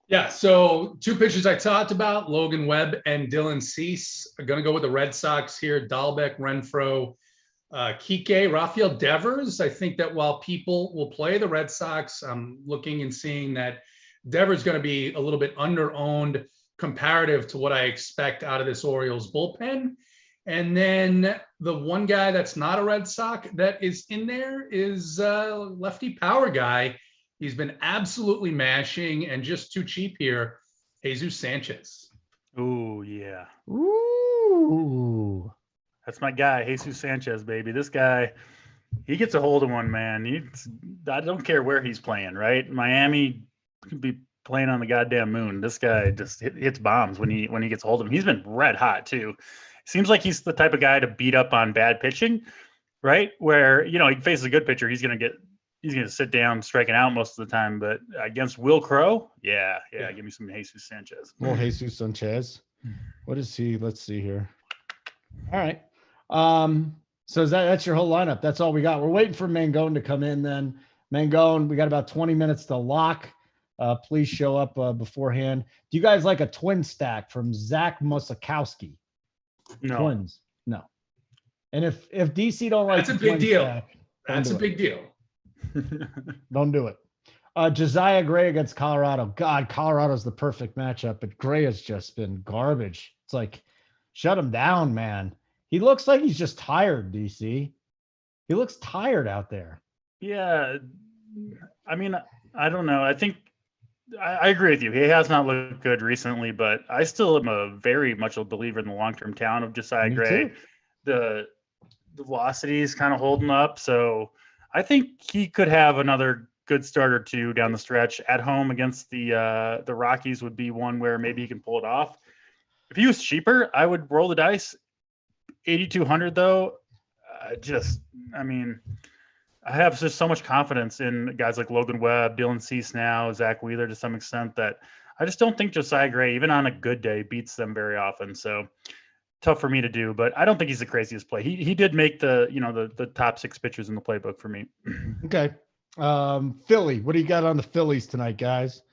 S3: Yeah, so 2 pitchers I talked about, Logan Webb and Dylan Cease. I'm going to go with the Red Sox here. Dahlbeck, Renfroe, Kike, Rafael Devers. I think that while people will play the Red Sox, I'm looking and seeing that Devers is going to be a little bit under-owned comparative to what I expect out of this Orioles bullpen. And then the one guy that's not a Red Sox that is in there is lefty power guy. He's been absolutely mashing and just too cheap here. Jesus Sanchez.
S2: Oh, yeah.
S1: Ooh.
S2: That's my guy, Jesus Sanchez, baby. This guy, he gets a hold of one, man. I don't care where he's playing, right? Miami could be playing on the goddamn moon. This guy just hits bombs when he gets a hold of him. He's been red hot, too. Seems like he's the type of guy to beat up on bad pitching, right? Where, he faces a good pitcher, he's going to sit down striking out most of the time, but against Will Crow, yeah, give me some Jesus Sanchez.
S1: Well, Jesus Sanchez. What is he? Let's see here. All right. So that's your whole lineup. That's all we got. We're waiting for Mangone to come in then. Mangone, we got about 20 minutes to lock. Please show up beforehand. Do you guys like a twin stack from Zach Musikowski?
S3: No.
S1: Twins? No. And if DC don't like
S3: that's a big deal.
S1: Stack,
S3: that's a big deal.
S1: Don't do it. Josiah Gray against Colorado. God, Colorado's the perfect matchup, but Gray has just been garbage. It's like, shut him down, man. He looks like he's just tired, DC. He looks tired out there.
S2: Yeah. I mean, I don't know. I think I agree with you. He has not looked good recently, but I still am a very much a believer in the long-term talent of Josiah Gray.
S1: Too.
S2: The velocity is kind of holding up, so I think he could have another good start or two down the stretch. At home against the Rockies would be one where maybe he can pull it off. If he was cheaper, I would roll the dice. 8,200 though, I have just so much confidence in guys like Logan Webb, Dylan Cease now, Zach Wheeler to some extent that I just don't think Josiah Gray, even on a good day, beats them very often. So tough for me to do, but I don't think he's the craziest play. He did make the top 6 pitchers in the playbook for me.
S1: Okay. Philly, what do you got on the Phillies tonight, guys?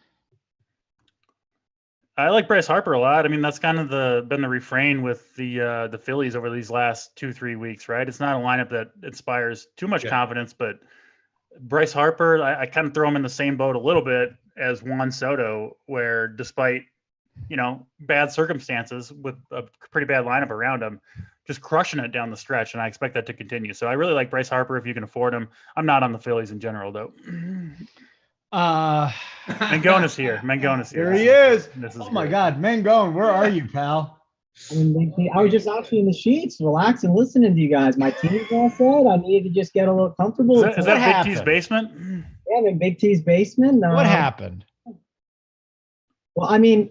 S2: I like Bryce Harper a lot. I mean, that's kind of been the refrain with the Phillies over these last 2-3 weeks, right? It's not a lineup that inspires too much confidence, but Bryce Harper, I kind of throw him in the same boat a little bit as Juan Soto, where despite bad circumstances with a pretty bad lineup around him, just crushing it down the stretch, and I expect that to continue. So I really like Bryce Harper if you can afford him. I'm not on the Phillies in general, though. Mangone is here.
S1: Here he is. Oh my God, Mangone, where are you, pal?
S4: I was just actually in the sheets, relaxing, listening to you guys. My team's all set. I needed to just get a little comfortable.
S2: Is that Big T's basement?
S4: Yeah, I'm in Big T's basement.
S1: What happened?
S4: Well, I mean,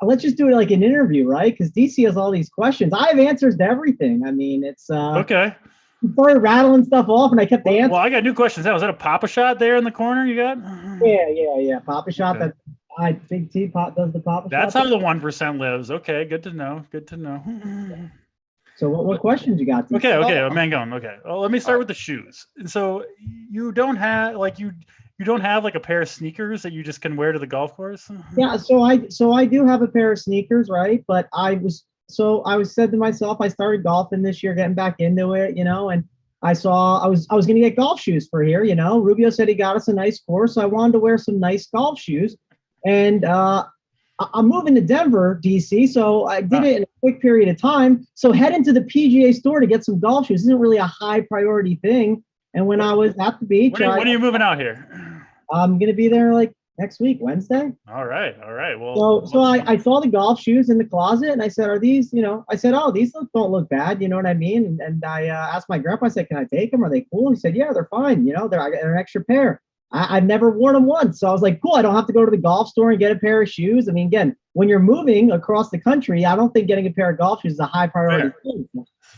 S4: let's just do it like an interview, right? Because DC has all these questions. I have answers to everything. I mean, it's
S2: Okay.
S4: you started rattling stuff off, and I kept answering.
S2: Well, I got new questions now. Was that a Papa shot there in the corner you got?
S4: Yeah. Papa shot
S2: Okay.
S4: that Big T does the Papa
S2: That's
S4: shot.
S2: how the 1% lives. Okay, good to know. Good to know.
S4: So what questions you got? DC?
S2: Okay, Mangone. Okay. Well, let me start with the shoes. So you don't have you don't have like a pair of sneakers that you just can wear to the golf course?
S4: Yeah, so I do have a pair of sneakers, right? But I was said to myself, I started golfing this year, getting back into it, and I was gonna get golf shoes for here, Rubio said he got us a nice course, so I wanted to wear some nice golf shoes, and I'm moving to Denver, DC, so I did it in a quick period of time. So heading to the PGA store to get some golf shoes isn't really a high priority thing. And when I was at the beach,
S2: when are you moving out here?
S4: I'm gonna be there like next week, Wednesday.
S2: All right. Well,
S4: so I saw the golf shoes in the closet, and I said, "Are these?" I said, "Oh, these don't look bad." You know what I mean? And I asked my grandpa. I said, "Can I take them? Are they cool?" He said, "Yeah, they're fine. They're an extra pair." I've never worn them once, so I was like, "Cool. I don't have to go to the golf store and get a pair of shoes." I mean, again, when you're moving across the country, I don't think getting a pair of golf shoes is a high priority thing.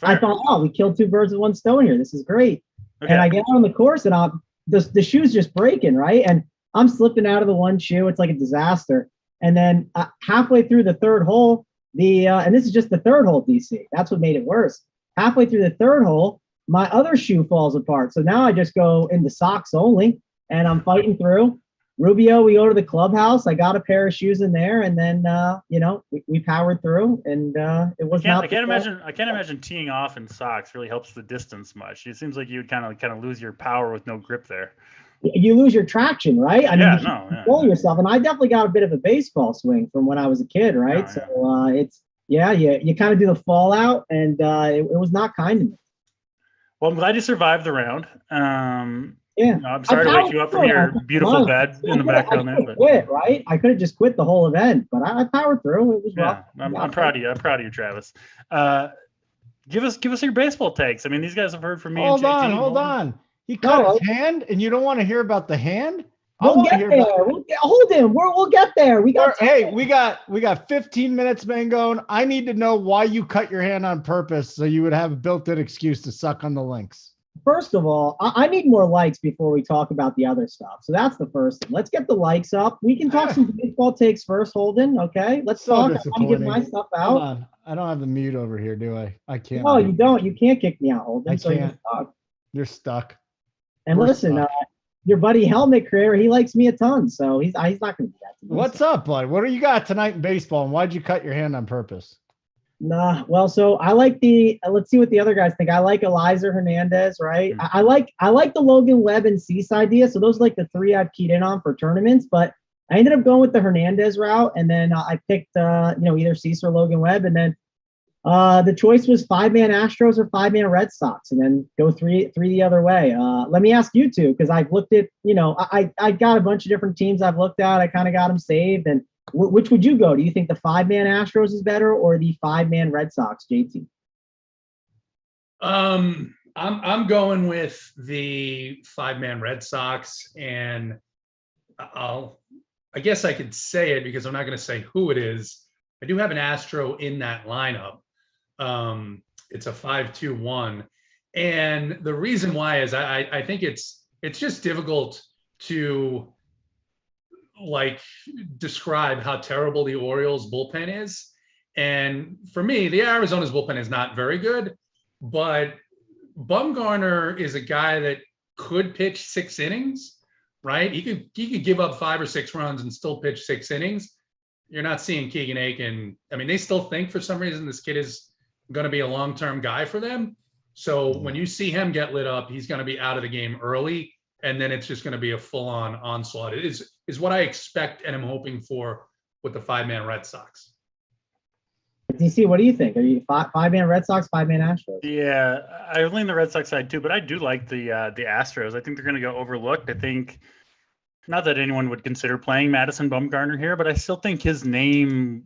S4: I thought, "Oh, we killed two birds with one stone here. This is great." Okay. And I get on the course, and the shoe's just breaking, right? And I'm slipping out of the one shoe. It's like a disaster. And then halfway through the third hole, and this is just the third hole, DC. That's what made it worse. Halfway through the third hole, my other shoe falls apart. So now I just go into socks only, and I'm fighting through. Rubio, we go to the clubhouse. I got a pair of shoes in there, and then we powered through, and it was not.
S2: I can't imagine teeing off in socks really helps the distance much. It seems like you would kind of lose your power with no grip there.
S4: You lose your traction, right? I mean, you control yourself, and I definitely got a bit of a baseball swing from when I was a kid, right? You kind of do the fallout, and it was not kind to me.
S2: Well, I'm glad you survived the round. I'm sorry to wake you up from your beautiful bed in the background there. But
S4: quit, right? I could have just quit the whole event, but I powered through. It was rough.
S2: I'm proud of you. I'm proud of you, Travis. Give us your baseball takes. I mean, these guys have heard from me.
S1: Hold on. He cut his hand, and you don't want to hear about the hand?
S4: We'll get there. Hold him. We'll get there. We got
S1: 15 minutes, Mangone. I need to know why you cut your hand on purpose so you would have a built-in excuse to suck on the links.
S4: First of all, I need more likes before we talk about the other stuff. So that's the first thing. Let's get the likes up. We can talk some baseball takes first, Holden. Okay, let's talk. I want to get my stuff out.
S1: Hold on. I don't have the mute over here, do I? I can't.
S4: No, you don't. You can't kick me out, Holden.
S1: I can't. You're stuck.
S4: And listen, your buddy Helmet Career, he likes me a ton, so he's not going to do that to me.
S1: What's up, bud? What do you got tonight in baseball, and why'd you cut your hand on purpose?
S4: Nah, well, so I like let's see what the other guys think. I like Eliza Hernandez, right? I like the Logan Webb and Cease idea. So those are like the three I've keyed in on for tournaments, but I ended up going with the Hernandez route, and then I picked either Cease or Logan Webb, and then the choice was 5-man Astros or 5-man Red Sox, and then go three the other way. Let me ask you two, because I've looked at, I got a bunch of different teams I've looked at. I kind of got them saved. And which would you go? Do you think the 5-man Astros is better or the 5-man Red Sox, JT?
S3: I'm going with the 5-man Red Sox, and I guess I could say it because I'm not going to say who it is. I do have an Astro in that lineup. It's a 5-2-1, and the reason why is I think it's just difficult to describe how terrible the Orioles bullpen is. And for me, the Arizona's bullpen is not very good, but Bumgarner is a guy that could pitch 6 innings, right? He could give up 5 or 6 runs and still pitch 6 innings. You're not seeing Keegan Aiken. I mean, they still think for some reason this kid is going to be a long-term guy for them. So when you see him get lit up, he's going to be out of the game early, and then it's just going to be a full-on onslaught. It is what I expect and I'm hoping for with the 5-man Red Sox.
S4: DC, what do you think? Are you 5-man Red Sox, 5-man Astros?
S2: Yeah, I lean the Red Sox side too, but I do like the Astros. I think they're going to go overlooked. I think not that anyone would consider playing Madison Bumgarner here, but I still think his name,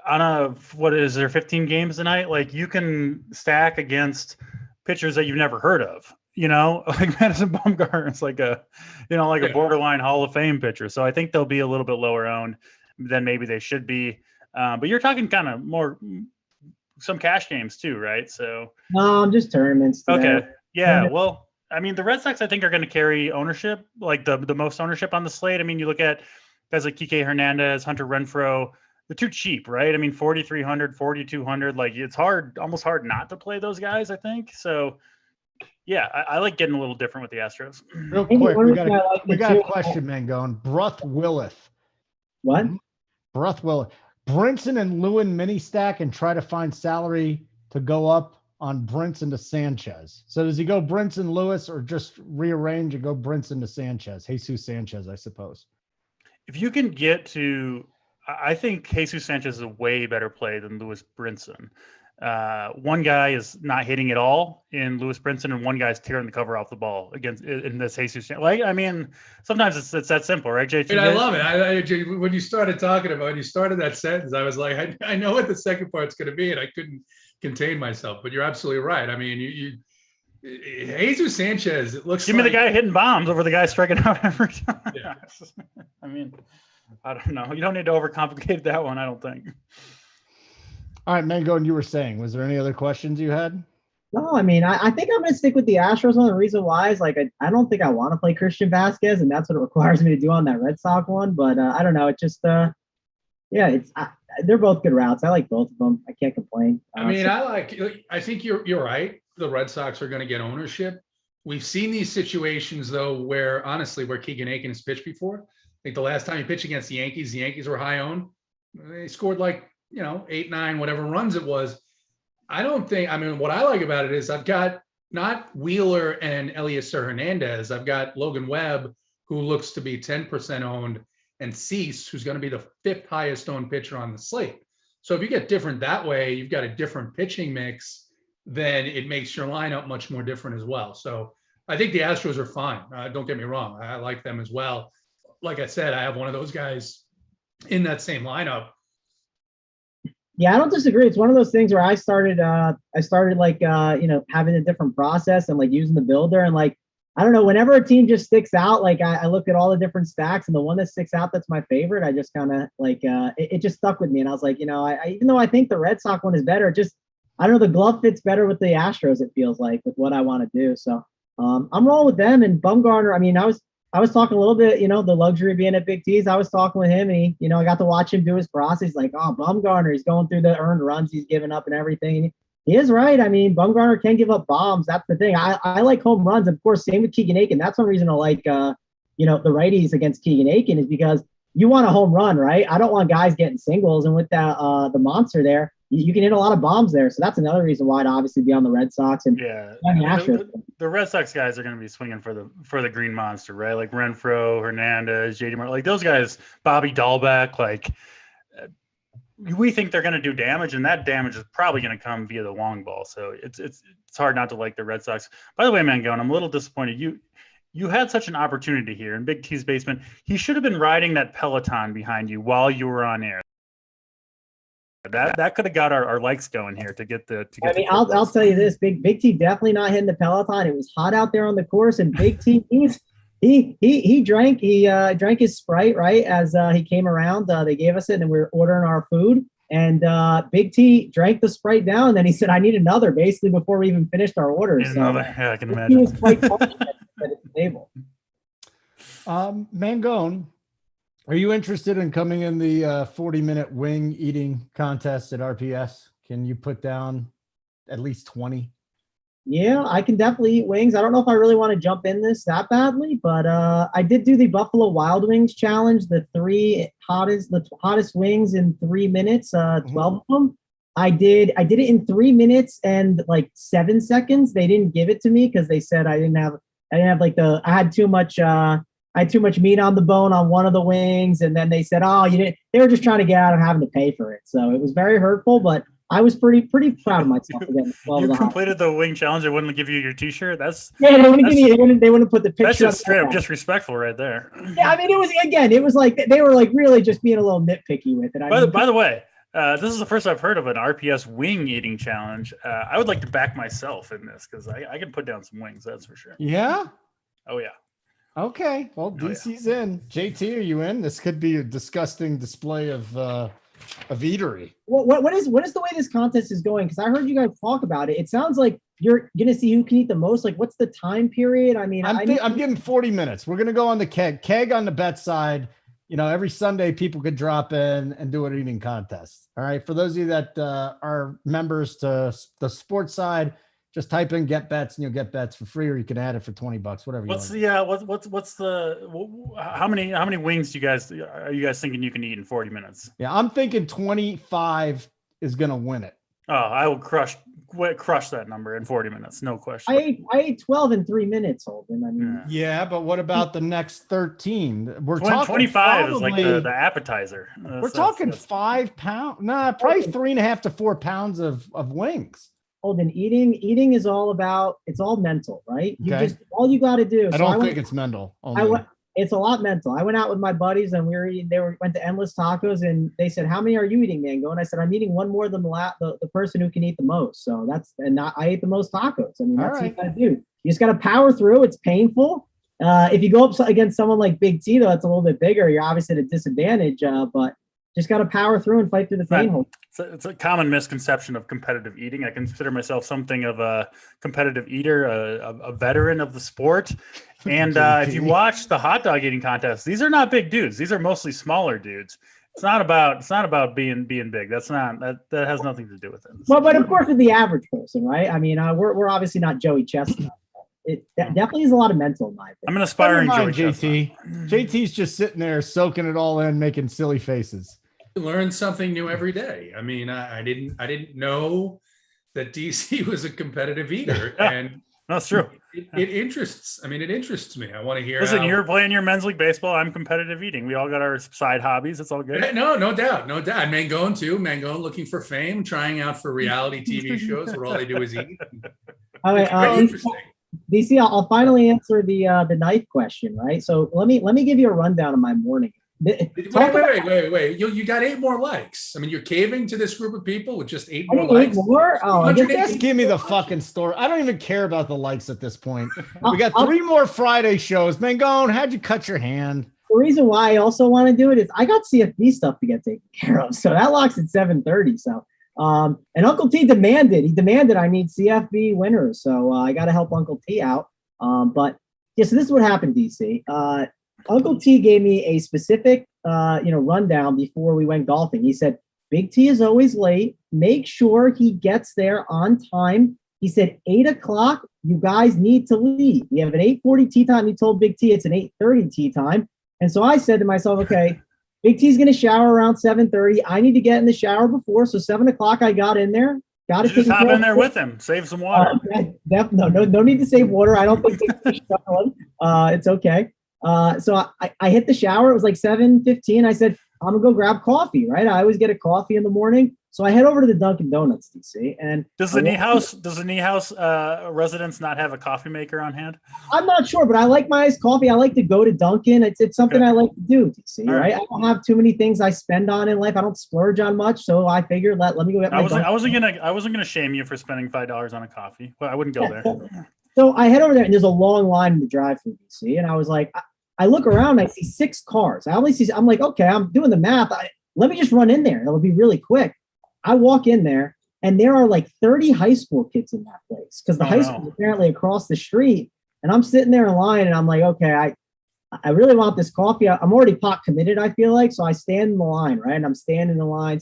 S2: on what is there, 15 games tonight? Like, you can stack against pitchers that you've never heard of, you know, like Madison Bumgarner is like a, you know, like a borderline Hall of Fame pitcher. So I think they'll be a little bit lower owned than maybe they should be. But you're talking kind of more some cash games too, right? So
S4: no, just tournaments.
S2: Okay. Yeah. Well, I mean, the Red Sox, I think, are going to carry ownership, like the most ownership on the slate. I mean, you look at guys like Kike Hernandez, Hunter Renfroe, they're too cheap, right? I mean, 4,300, 4,200, like it's almost hard not to play those guys, I think. So, yeah, I like getting a little different with the Astros.
S1: Real quick, we got a question, man, going. Bruth Willith.
S4: What?
S1: Bruth Willith. Brinson and Lewin mini stack and try to find salary to go up on Brinson to Sanchez. So does he go Brinson Lewis or just rearrange and go Brinson to Sanchez? Jesus Sanchez, I suppose.
S2: If you can get to, I think Jesus Sanchez is a way better play than Lewis Brinson. One guy is not hitting at all in Lewis Brinson, and one guy's tearing the cover off the ball against in this Jesus. Like, I mean, sometimes it's that simple, right, JT?
S3: I love it. When you started talking about, you started that sentence, I was like, I know what the second part's going to be, and I couldn't contain myself. But you're absolutely right. I mean, Jesus Sanchez, it looks.
S2: Give me the guy hitting bombs over the guy striking out every time.
S3: Yeah.
S2: I mean, I don't know. You don't need to overcomplicate that one, I don't think.
S1: All right, Mango, and you were saying, was there any other questions you had?
S4: No, I mean, I think I'm going to stick with the Astros. One of the reason why is, like, I don't think I want to play Christian Vasquez, and that's what it requires me to do on that Red Sox one. But I don't know. It just, yeah, they're both good routes. I like both of them. I can't complain.
S3: I mean, I think you're right. The Red Sox are going to get ownership. We've seen these situations, though, where Keegan Aiken has pitched before. I think the last time he pitched against the Yankees were high owned. They scored like, 8, 9, whatever runs it was. What I like about it is I've got not Wheeler and Eliezer Hernandez. I've got Logan Webb, who looks to be 10% owned, and Cease, who's going to be the 5th highest owned pitcher on the slate. So if you get different that way, you've got a different pitching mix, then it makes your lineup much more different as well. So I think the Astros are fine. Don't get me wrong. I like them as well. Like I said, I have one of those guys in that same lineup.
S4: Yeah, I don't disagree. It's one of those things where I started like, having a different process and like using the builder, and like, I don't know, whenever a team just sticks out, like I look at all the different stacks, and the one that sticks out that's my favorite, I just kind of like, it just stuck with me. And I was like, even though I think the Red Sox one is better, just, I don't know, the glove fits better with the Astros, it feels like, with what I want to do. So I'm rolling with them. And Bumgarner, I mean, I was talking a little bit, the luxury of being at Big T's. I was talking with him, and he, I got to watch him do his process. He's like, oh, Bumgarner, he's going through the earned runs he's given up and everything. And he is right. I mean, Bumgarner can give up bombs. That's the thing. I like home runs. Of course, same with Keegan Aiken. That's one reason I like, the righties against Keegan Aiken, is because you want a home run, right? I don't want guys getting singles. And with that, the monster there, you can hit a lot of bombs there. So that's another reason why I'd obviously be on the Red Sox. And
S2: yeah, the Red Sox guys are going to be swinging for the green monster, right? Like Renfroe, Hernandez, JD Martin, like those guys, Bobby Dahlbeck, like we think they're going to do damage, and that damage is probably going to come via the long ball. So it's hard not to like the Red Sox. By the way, Mangone, I'm a little disappointed. You had such an opportunity here in Big T's basement. He should have been riding that Peloton behind you while you were on air. That could have got our likes going here to get the.
S4: I'll tell you this: Big T definitely not hitting the Peloton. It was hot out there on the course, and Big T he drank his Sprite right as he came around. They gave us it, and we were ordering our food. And Big T drank the Sprite down, and then he said, "I need another," basically before we even finished our order.
S2: Yeah, I can imagine.
S4: He was quite confident at the table.
S1: Mangone, are you interested in coming in the 40-minute wing eating contest at RPS? Can you put down at least 20?
S4: Yeah, I can definitely eat wings. I don't know if I really want to jump in this that badly, but I did do the Buffalo Wild Wings challenge, the hottest wings in 3 minutes, 12 of them. I did it in 3 minutes and like 7 seconds. They didn't give it to me because they said I had too much meat on the bone on one of the wings, and then they said, "Oh, you didn't." They were just trying to get out of having to pay for it, so it was very hurtful. But I was pretty proud of myself.
S2: You completed the wing challenge. They wouldn't give you your T-shirt.
S4: They wouldn't put the picture.
S2: That's just straight up disrespectful right there.
S4: Yeah, I mean, it was like they were like really just being a little nitpicky with it.
S2: By the way, This is the first I've heard of an RPS wing eating challenge. I would like to back myself in this because I can put down some wings. That's for sure.
S1: Yeah.
S2: Oh yeah.
S1: Okay. Well, DC's in. JT, are you in? This could be a disgusting display of eatery.
S4: What is the way this contest is going? Because I heard you guys talk about it. It sounds like you're gonna see who can eat the most. Like, what's the time period? I mean,
S1: I'm giving 40 minutes. We're gonna go on the keg on the bet side. You know, every Sunday people could drop in and do an eating contest. All right. For those of you that are members to the sports side, just type in get bets and you'll get bets for free, or you can add it for $20, whatever.
S2: How many wings are you guys thinking you can eat in 40 minutes?
S1: Yeah, I'm thinking 25 is gonna win it.
S2: Oh, I will crush that number in 40 minutes, no question.
S4: I ate 12 in 3 minutes, Holden. I mean,
S1: yeah, but what about the next 13? We're talking
S2: 25 is like the appetizer.
S1: We're talking 5 pounds. Nah, probably 3.5 to 4 pounds of wings.
S4: Holden, eating is all about, it's all mental, right? All you got to do.
S1: I don't think it's mental.
S4: It's a lot mental. I went out with my buddies and went to Endless Tacos and they said, "How many are you eating, Mango?" And I said, "I'm eating one more than the person who can eat the most." So I ate the most tacos. I mean, that's what you got to do. You just got to power through. It's painful. If you go up against someone like Big T, though, it's a little bit bigger. You're obviously at a disadvantage, but just got to power through and fight through the pain.
S2: It's a common misconception of competitive eating. I consider myself something of a competitive eater, a veteran of the sport. And if you watch the hot dog eating contest, these are not big dudes. These are mostly smaller dudes. It's not about being big. That has nothing to do with it.
S4: Well, but of course, with the average person, right? I mean, we're obviously not Joey Chestnut. It definitely is a lot of mental in my opinion.
S2: I'm an aspiring Joey
S1: JT. JT's just sitting there soaking it all in, making silly faces.
S3: Learn something new every day. I mean, I didn't know that DC was a competitive eater, and
S2: that's true.
S3: It interests me. I want to hear.
S2: Listen, you're playing your men's league baseball. I'm competitive eating. We all got our side hobbies. It's all good.
S3: No doubt. Mangone too. Mangone looking for fame, trying out for reality TV shows where all they do is eat.
S4: All right, interesting. DC, I'll finally answer the knife question, right? So let me give you a rundown of my morning.
S3: Wait. You got 8 more likes. I mean, you're caving to this group of people with just 8 more likes.
S4: Oh,
S1: just give me the fucking story. I don't even care about the likes at this point. We got 3 more Friday shows. Mangone, how'd you cut your hand?
S4: The reason why I also want to do it is I got CFB stuff to get taken care of. So that locks at 7:30. So and Uncle T demanded I need CFB winners. So I got to help Uncle T out. But yeah, so this is what happened, DC. Uncle T gave me a specific, rundown before we went golfing. He said, Big T is always late. Make sure he gets there on time. He said, 8 o'clock, you guys need to leave. We have an 8:40 tee time. He told Big T it's an 8:30 tee time. And so I said to myself, okay, Big T's going to shower around 7:30. I need to get in the shower before. So 7 o'clock, I got in there. Got to
S2: just hop in there with him. Save some water.
S4: No need to save water. I don't think it's okay. So I hit the shower. It was like 7:15. I said, I'm gonna go grab coffee, right? I always get a coffee in the morning. So I head over to the Dunkin' Donuts, DC. And
S2: does the knee house residents not have a coffee maker on hand?
S4: I'm not sure, but I like my iced coffee. I like to go to Dunkin'. It's something I like to do, DC, right? I don't have too many things I spend on in life. I don't splurge on much. So I figured let me go get my
S2: I wasn't gonna shame you for spending $5 on a coffee, but I wouldn't go there.
S4: So I head over there and there's a long line in the drive-thru, DC. And I was like, I look around, I see 6 cars. I'm like, okay, I'm doing the math. Let me just run in there. It'll be really quick. I walk in there and there are like 30 high school kids in that place because the high school is apparently across the street. And I'm sitting there in line and I'm like, okay, I really want this coffee. I'm already pot committed, I feel like. So I stand in the line, right? And I'm standing in the line.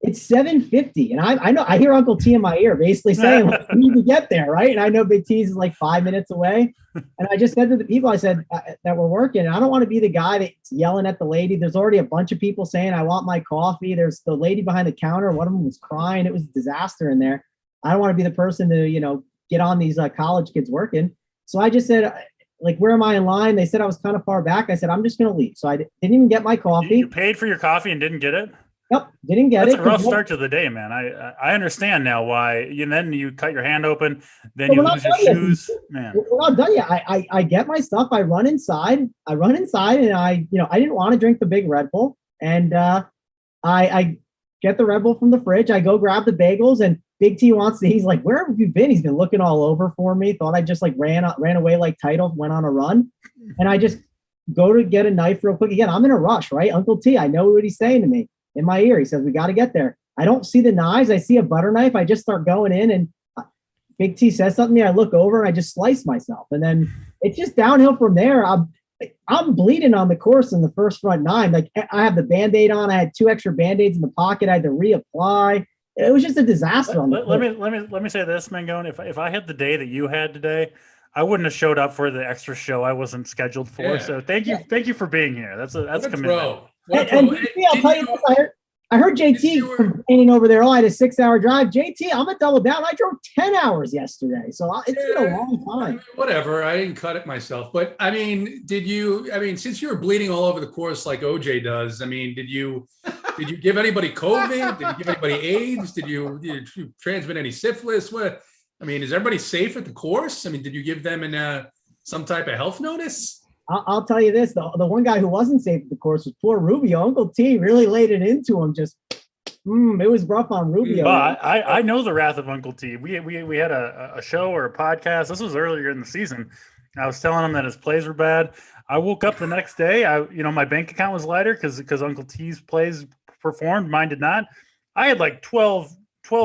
S4: It's 7:50. And I hear Uncle T in my ear basically saying, like, we need to get there, right? And I know Big T's is like 5 minutes away. And I just said to the people, I said that were working, and I don't want to be the guy that's yelling at the lady. There's already a bunch of people saying, I want my coffee. There's the lady behind the counter. One of them was crying. It was a disaster in there. I don't want to be the person to, get on these college kids working. So I just said, like, where am I in line? They said I was kind of far back. I said, I'm just going to leave. So I didn't even get my coffee.
S2: You paid for your coffee and didn't get it?
S4: Yep, didn't get it.
S2: That's a rough start to the day, man. I understand now why. Then you cut your hand open, then you lose your shoes. Man,
S4: we're not done yet. I get my stuff. I run inside, and I didn't want to drink the big Red Bull, and I get the Red Bull from the fridge. I go grab the bagels, and Big T he's like, where have you been? He's been looking all over for me. Thought I just like ran away like Title, went on a run. And I just go to get a knife real quick. Again, I'm in a rush, right? Uncle T, I know what he's saying to me in my ear. He says, we got to get there. I don't see the knives. I see a butter knife. I just start going in, and Big T says something to me. I look over and I just slice myself. And then it's just downhill from there. I'm bleeding on the course in the first front nine. Like, I have the Band-Aid on. I had 2 extra Band-Aids in the pocket. I had to reapply. It was just a disaster.
S2: Let me say this, Mangone. If I had the day that you had today, I wouldn't have showed up for the extra show I wasn't scheduled for. Yeah. So thank you for being here. That's commitment.
S4: And I'll tell you this, I heard JT complaining over there. Oh, I had a 6-hour drive. JT, I'm gonna double down. I drove 10 hours yesterday, so it's been a long time.
S3: Whatever. I didn't cut it myself, but I mean, since you were bleeding all over the course like OJ does, I mean, did you give anybody COVID? Did you give anybody AIDS? Did you transmit any syphilis? What? I mean, is everybody safe at the course? I mean, did you give them some type of health notice?
S4: I'll tell you this: the one guy who wasn't safe at the course was poor Rubio. Uncle T really laid it into him. Just, it was rough on Rubio.
S2: I know the wrath of Uncle T. We had a show or a podcast. This was earlier in the season. I was telling him that his plays were bad. I woke up the next day. My bank account was lighter because Uncle T's plays performed. Mine did not. I had like 12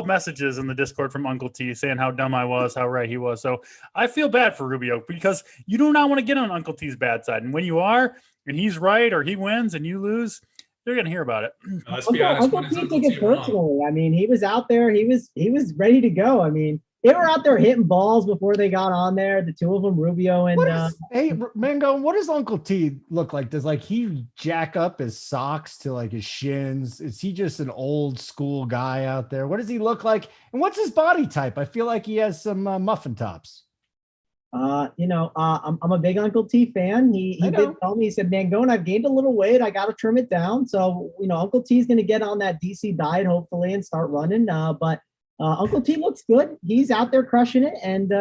S2: messages in the Discord from Uncle T saying how dumb I was, how right he was. So I feel bad for Rubio because you do not want to get on Uncle T's bad side. And when you are, and he's right or he wins and you lose, they're going to hear about it.
S3: Let's be honest.
S4: Uncle T took it personally. I mean, he was out there. He was ready to go. I mean, they were out there hitting balls before they got on there. The two of them, Rubio and
S1: hey, Mango, what does Uncle T look like? Does he jack up his socks to like his shins? Is he just an old school guy out there? What does he look like? And what's his body type? I feel like he has some muffin tops.
S4: I'm a big Uncle T fan. He did tell me, he said, Mangone, I've gained a little weight. I got to trim it down. So, Uncle T's going to get on that DC diet, hopefully, and start running. But Uncle T looks good. He's out there crushing it. And,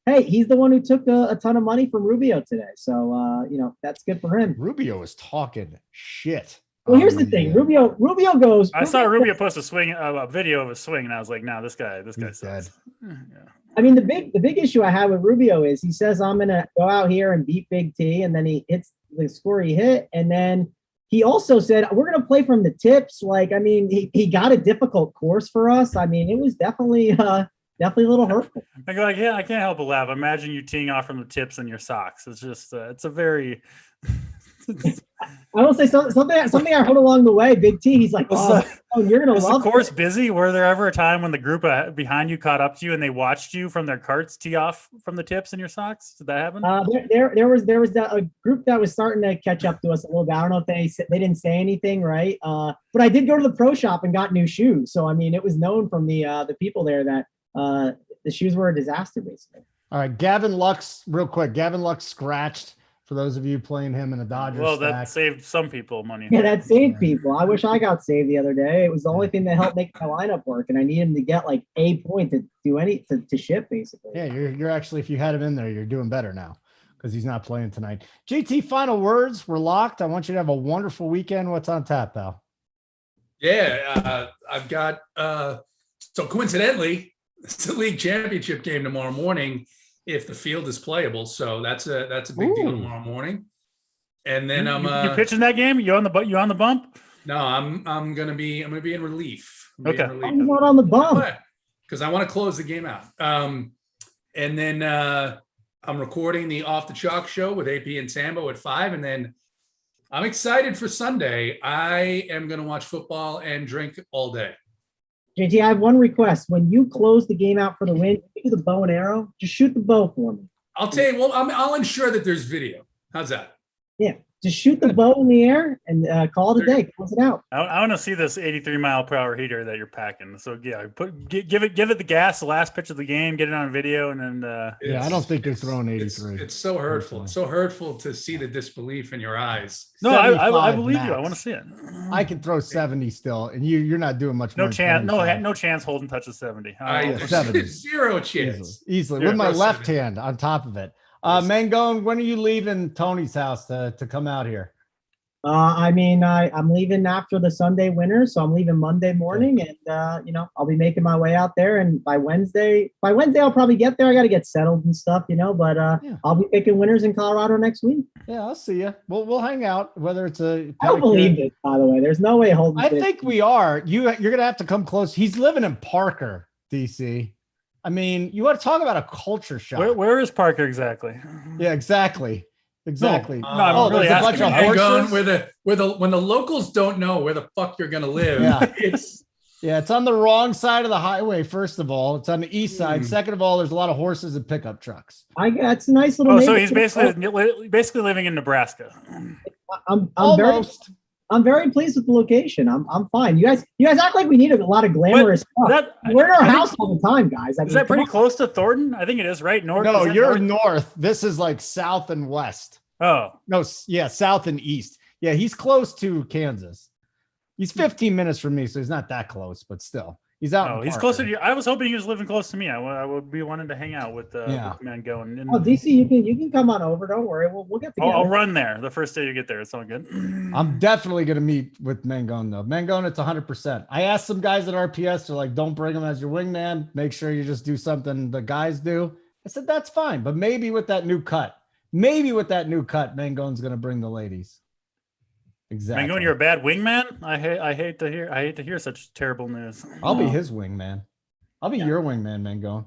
S4: hey, he's the one who took a ton of money from Rubio today. So, that's good for him.
S1: Rubio is talking shit.
S4: Well, here's the thing. Rubio goes.
S2: I saw Rubio post a video of a swing, and I was like, "No, this guy sucks."
S4: Yeah. I mean, the big issue I have with Rubio is he says I'm gonna go out here and beat Big T, and then he hits the score he hit, and then he also said we're gonna play from the tips. Like, I mean, he got a difficult course for us. I mean, it was definitely a little hurtful.
S2: I go like, yeah, I can't help but laugh. Imagine you teeing off from the tips in your socks. It's just, it's a very.
S4: I will say something I heard along the way. Big T, he's like, oh, you're gonna love
S2: the course busy. Were there ever a time when the group behind you caught up to you and they watched you from their carts tee off from the tips in your socks? Did that happen?
S4: There was a group that was starting to catch up to us a little bit. I don't know if they didn't say anything, right? But I did go to the pro shop and got new shoes. So I mean, it was known from the people there that the shoes were a disaster, basically.
S1: All right, Gavin Lux, real quick. Gavin Lux scratched. For those of you playing him in a Dodgers
S2: well,
S1: stack.
S2: That saved some people money.
S4: Yeah, that saved people. I wish I got saved the other day. It was the only thing that helped make my lineup work, and I need him to get like a point to do to ship, basically.
S1: Yeah, you're actually, if you had him in there, you're doing better now because he's not playing tonight. JT, final words. We're locked. I want you to have a wonderful weekend. What's on tap, pal?
S3: Yeah, I've got so coincidentally, it's the league championship game tomorrow morning. If the field is playable, so that's a big deal tomorrow morning. And then
S2: you pitching that game? You on the bump?
S3: No, I'm gonna be in relief.
S2: Okay,
S4: I'm not on the bump
S3: because I want to close the game out. And then I'm recording the Off the Chalk show with AP and Sambo at 5, and then I'm excited for Sunday. I am gonna watch football and drink all day.
S4: JT, I have one request. When you close the game out for the win, do the bow and arrow. Just shoot the bow for me.
S3: I'll tell you. Well, I'll ensure that there's video. How's that?
S4: Yeah, just shoot the bow in the air and call it a day. Close it out.
S2: I want to see this 83-mile-per-hour heater that you're packing. So yeah, give it the gas. The last pitch of the game. Get it on video, and then.
S1: Yeah, I don't think you're throwing 83.
S3: It's so hurtful. It's so hurtful to see the disbelief in your eyes.
S2: No, I believe max. You. I want to see it.
S1: I can throw 70 still, and you're not doing much.
S2: No chance. No chance. Holden touches 70.
S3: 70. Zero chance.
S1: Easily with my left hand on top of it. Mangone, when are you leaving Tony's house to come out here?
S4: I mean, I'm leaving after the Sunday winner, so I'm leaving Monday morning, and you know, I'll be making my way out there. And by Wednesday, I'll probably get there. I got to get settled and stuff, you know. But I'll be picking winners in Colorado next week.
S1: Yeah, I'll see you. We'll hang out. Whether it's a
S4: I don't believe this, by the way. There's no way Holden.
S1: I think we are. You're gonna have to come close. He's living in Parker, DC. I mean, you want to talk about a culture shock.
S2: Where is Parker exactly?
S1: Yeah, exactly. Exactly.
S2: No, I'm really
S1: there's a bunch
S2: asking.
S1: of
S3: Going
S1: horses.
S3: when the locals don't know where the fuck you're gonna live.
S1: Yeah.
S3: It's
S1: on the wrong side of the highway. First of all, it's on the east side. Second of all, there's a lot of horses and pickup trucks.
S4: It's a nice little.
S2: Oh, so he's basically living in Nebraska.
S4: I'm very pleased with the location. I'm fine. You guys act like we need a lot of glamorous stuff. We're in our house all the time, guys.
S2: Is that pretty close to Thornton? I think it is, right? North.
S1: No, you're north. This is like south and west.
S2: Oh.
S1: No, yeah, south and east. Yeah, he's close to Kansas. He's 15 minutes from me, so he's not that close, but still. He's out.
S2: Oh, he's closer to you. I was hoping he was living close to me. I would be wanting to hang out with Mangone.
S4: Oh, DC, you can come on over. Don't worry. We'll get together.
S2: I'll run there the first day you get there. It's all good.
S1: I'm definitely going to meet with Mangone, though. Mangone, it's 100%. I asked some guys at RPS, they're like, don't bring him as your wingman. Make sure you just do something the guys do. I said, that's fine. But maybe with that new cut, Mangone's going to bring the ladies. Exactly.
S2: Mangone, you're a bad wingman. I hate to hear such terrible news.
S1: I'll be his wingman. I'll be your wingman, Mangone.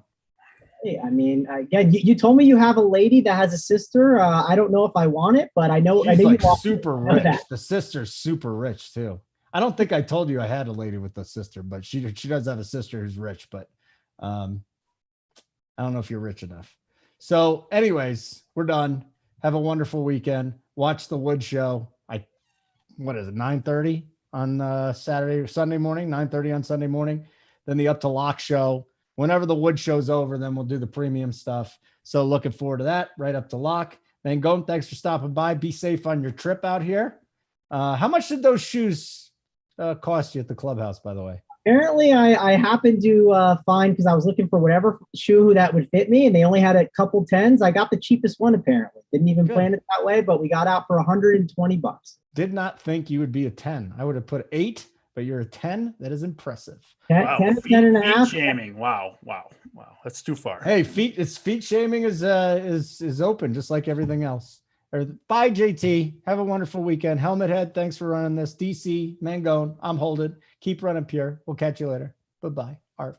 S4: Hey, I mean, again, you told me you have a lady that has a sister. I don't know if I want it, but I know
S1: She's
S4: like
S1: super rich. The sister's super rich too. I don't think I told you I had a lady with a sister, but she does have a sister who's rich. But I don't know if you're rich enough. So, anyways, we're done. Have a wonderful weekend. Watch the Wood Show. What is it, 9:30 on Saturday or Sunday morning, 9:30 on Sunday morning. Then the Up to Lock show. Whenever the Wood show's over, then we'll do the premium stuff. So looking forward to that, right up to Lock. Mangone, thanks for stopping by. Be safe on your trip out here. How much did those shoes cost you at the clubhouse, by the way?
S4: Apparently, I happened to find, because I was looking for whatever shoe that would fit me, and they only had a couple tens. I got the cheapest one, apparently. Didn't even plan it that way, but we got out for $120.
S1: Did not think you would be a 10. I would have put 8, but you're a 10. That is impressive.
S4: 10,
S2: wow.
S4: 10 and a half.
S2: Feet shaming. Wow. That's too far.
S1: Hey, feet shaming is open, just like everything else. Bye, JT. Have a wonderful weekend. Helmet Head, thanks for running this. DC, Mangone, I'm Holden. Keep running pure. We'll catch you later. Bye-bye. Arf.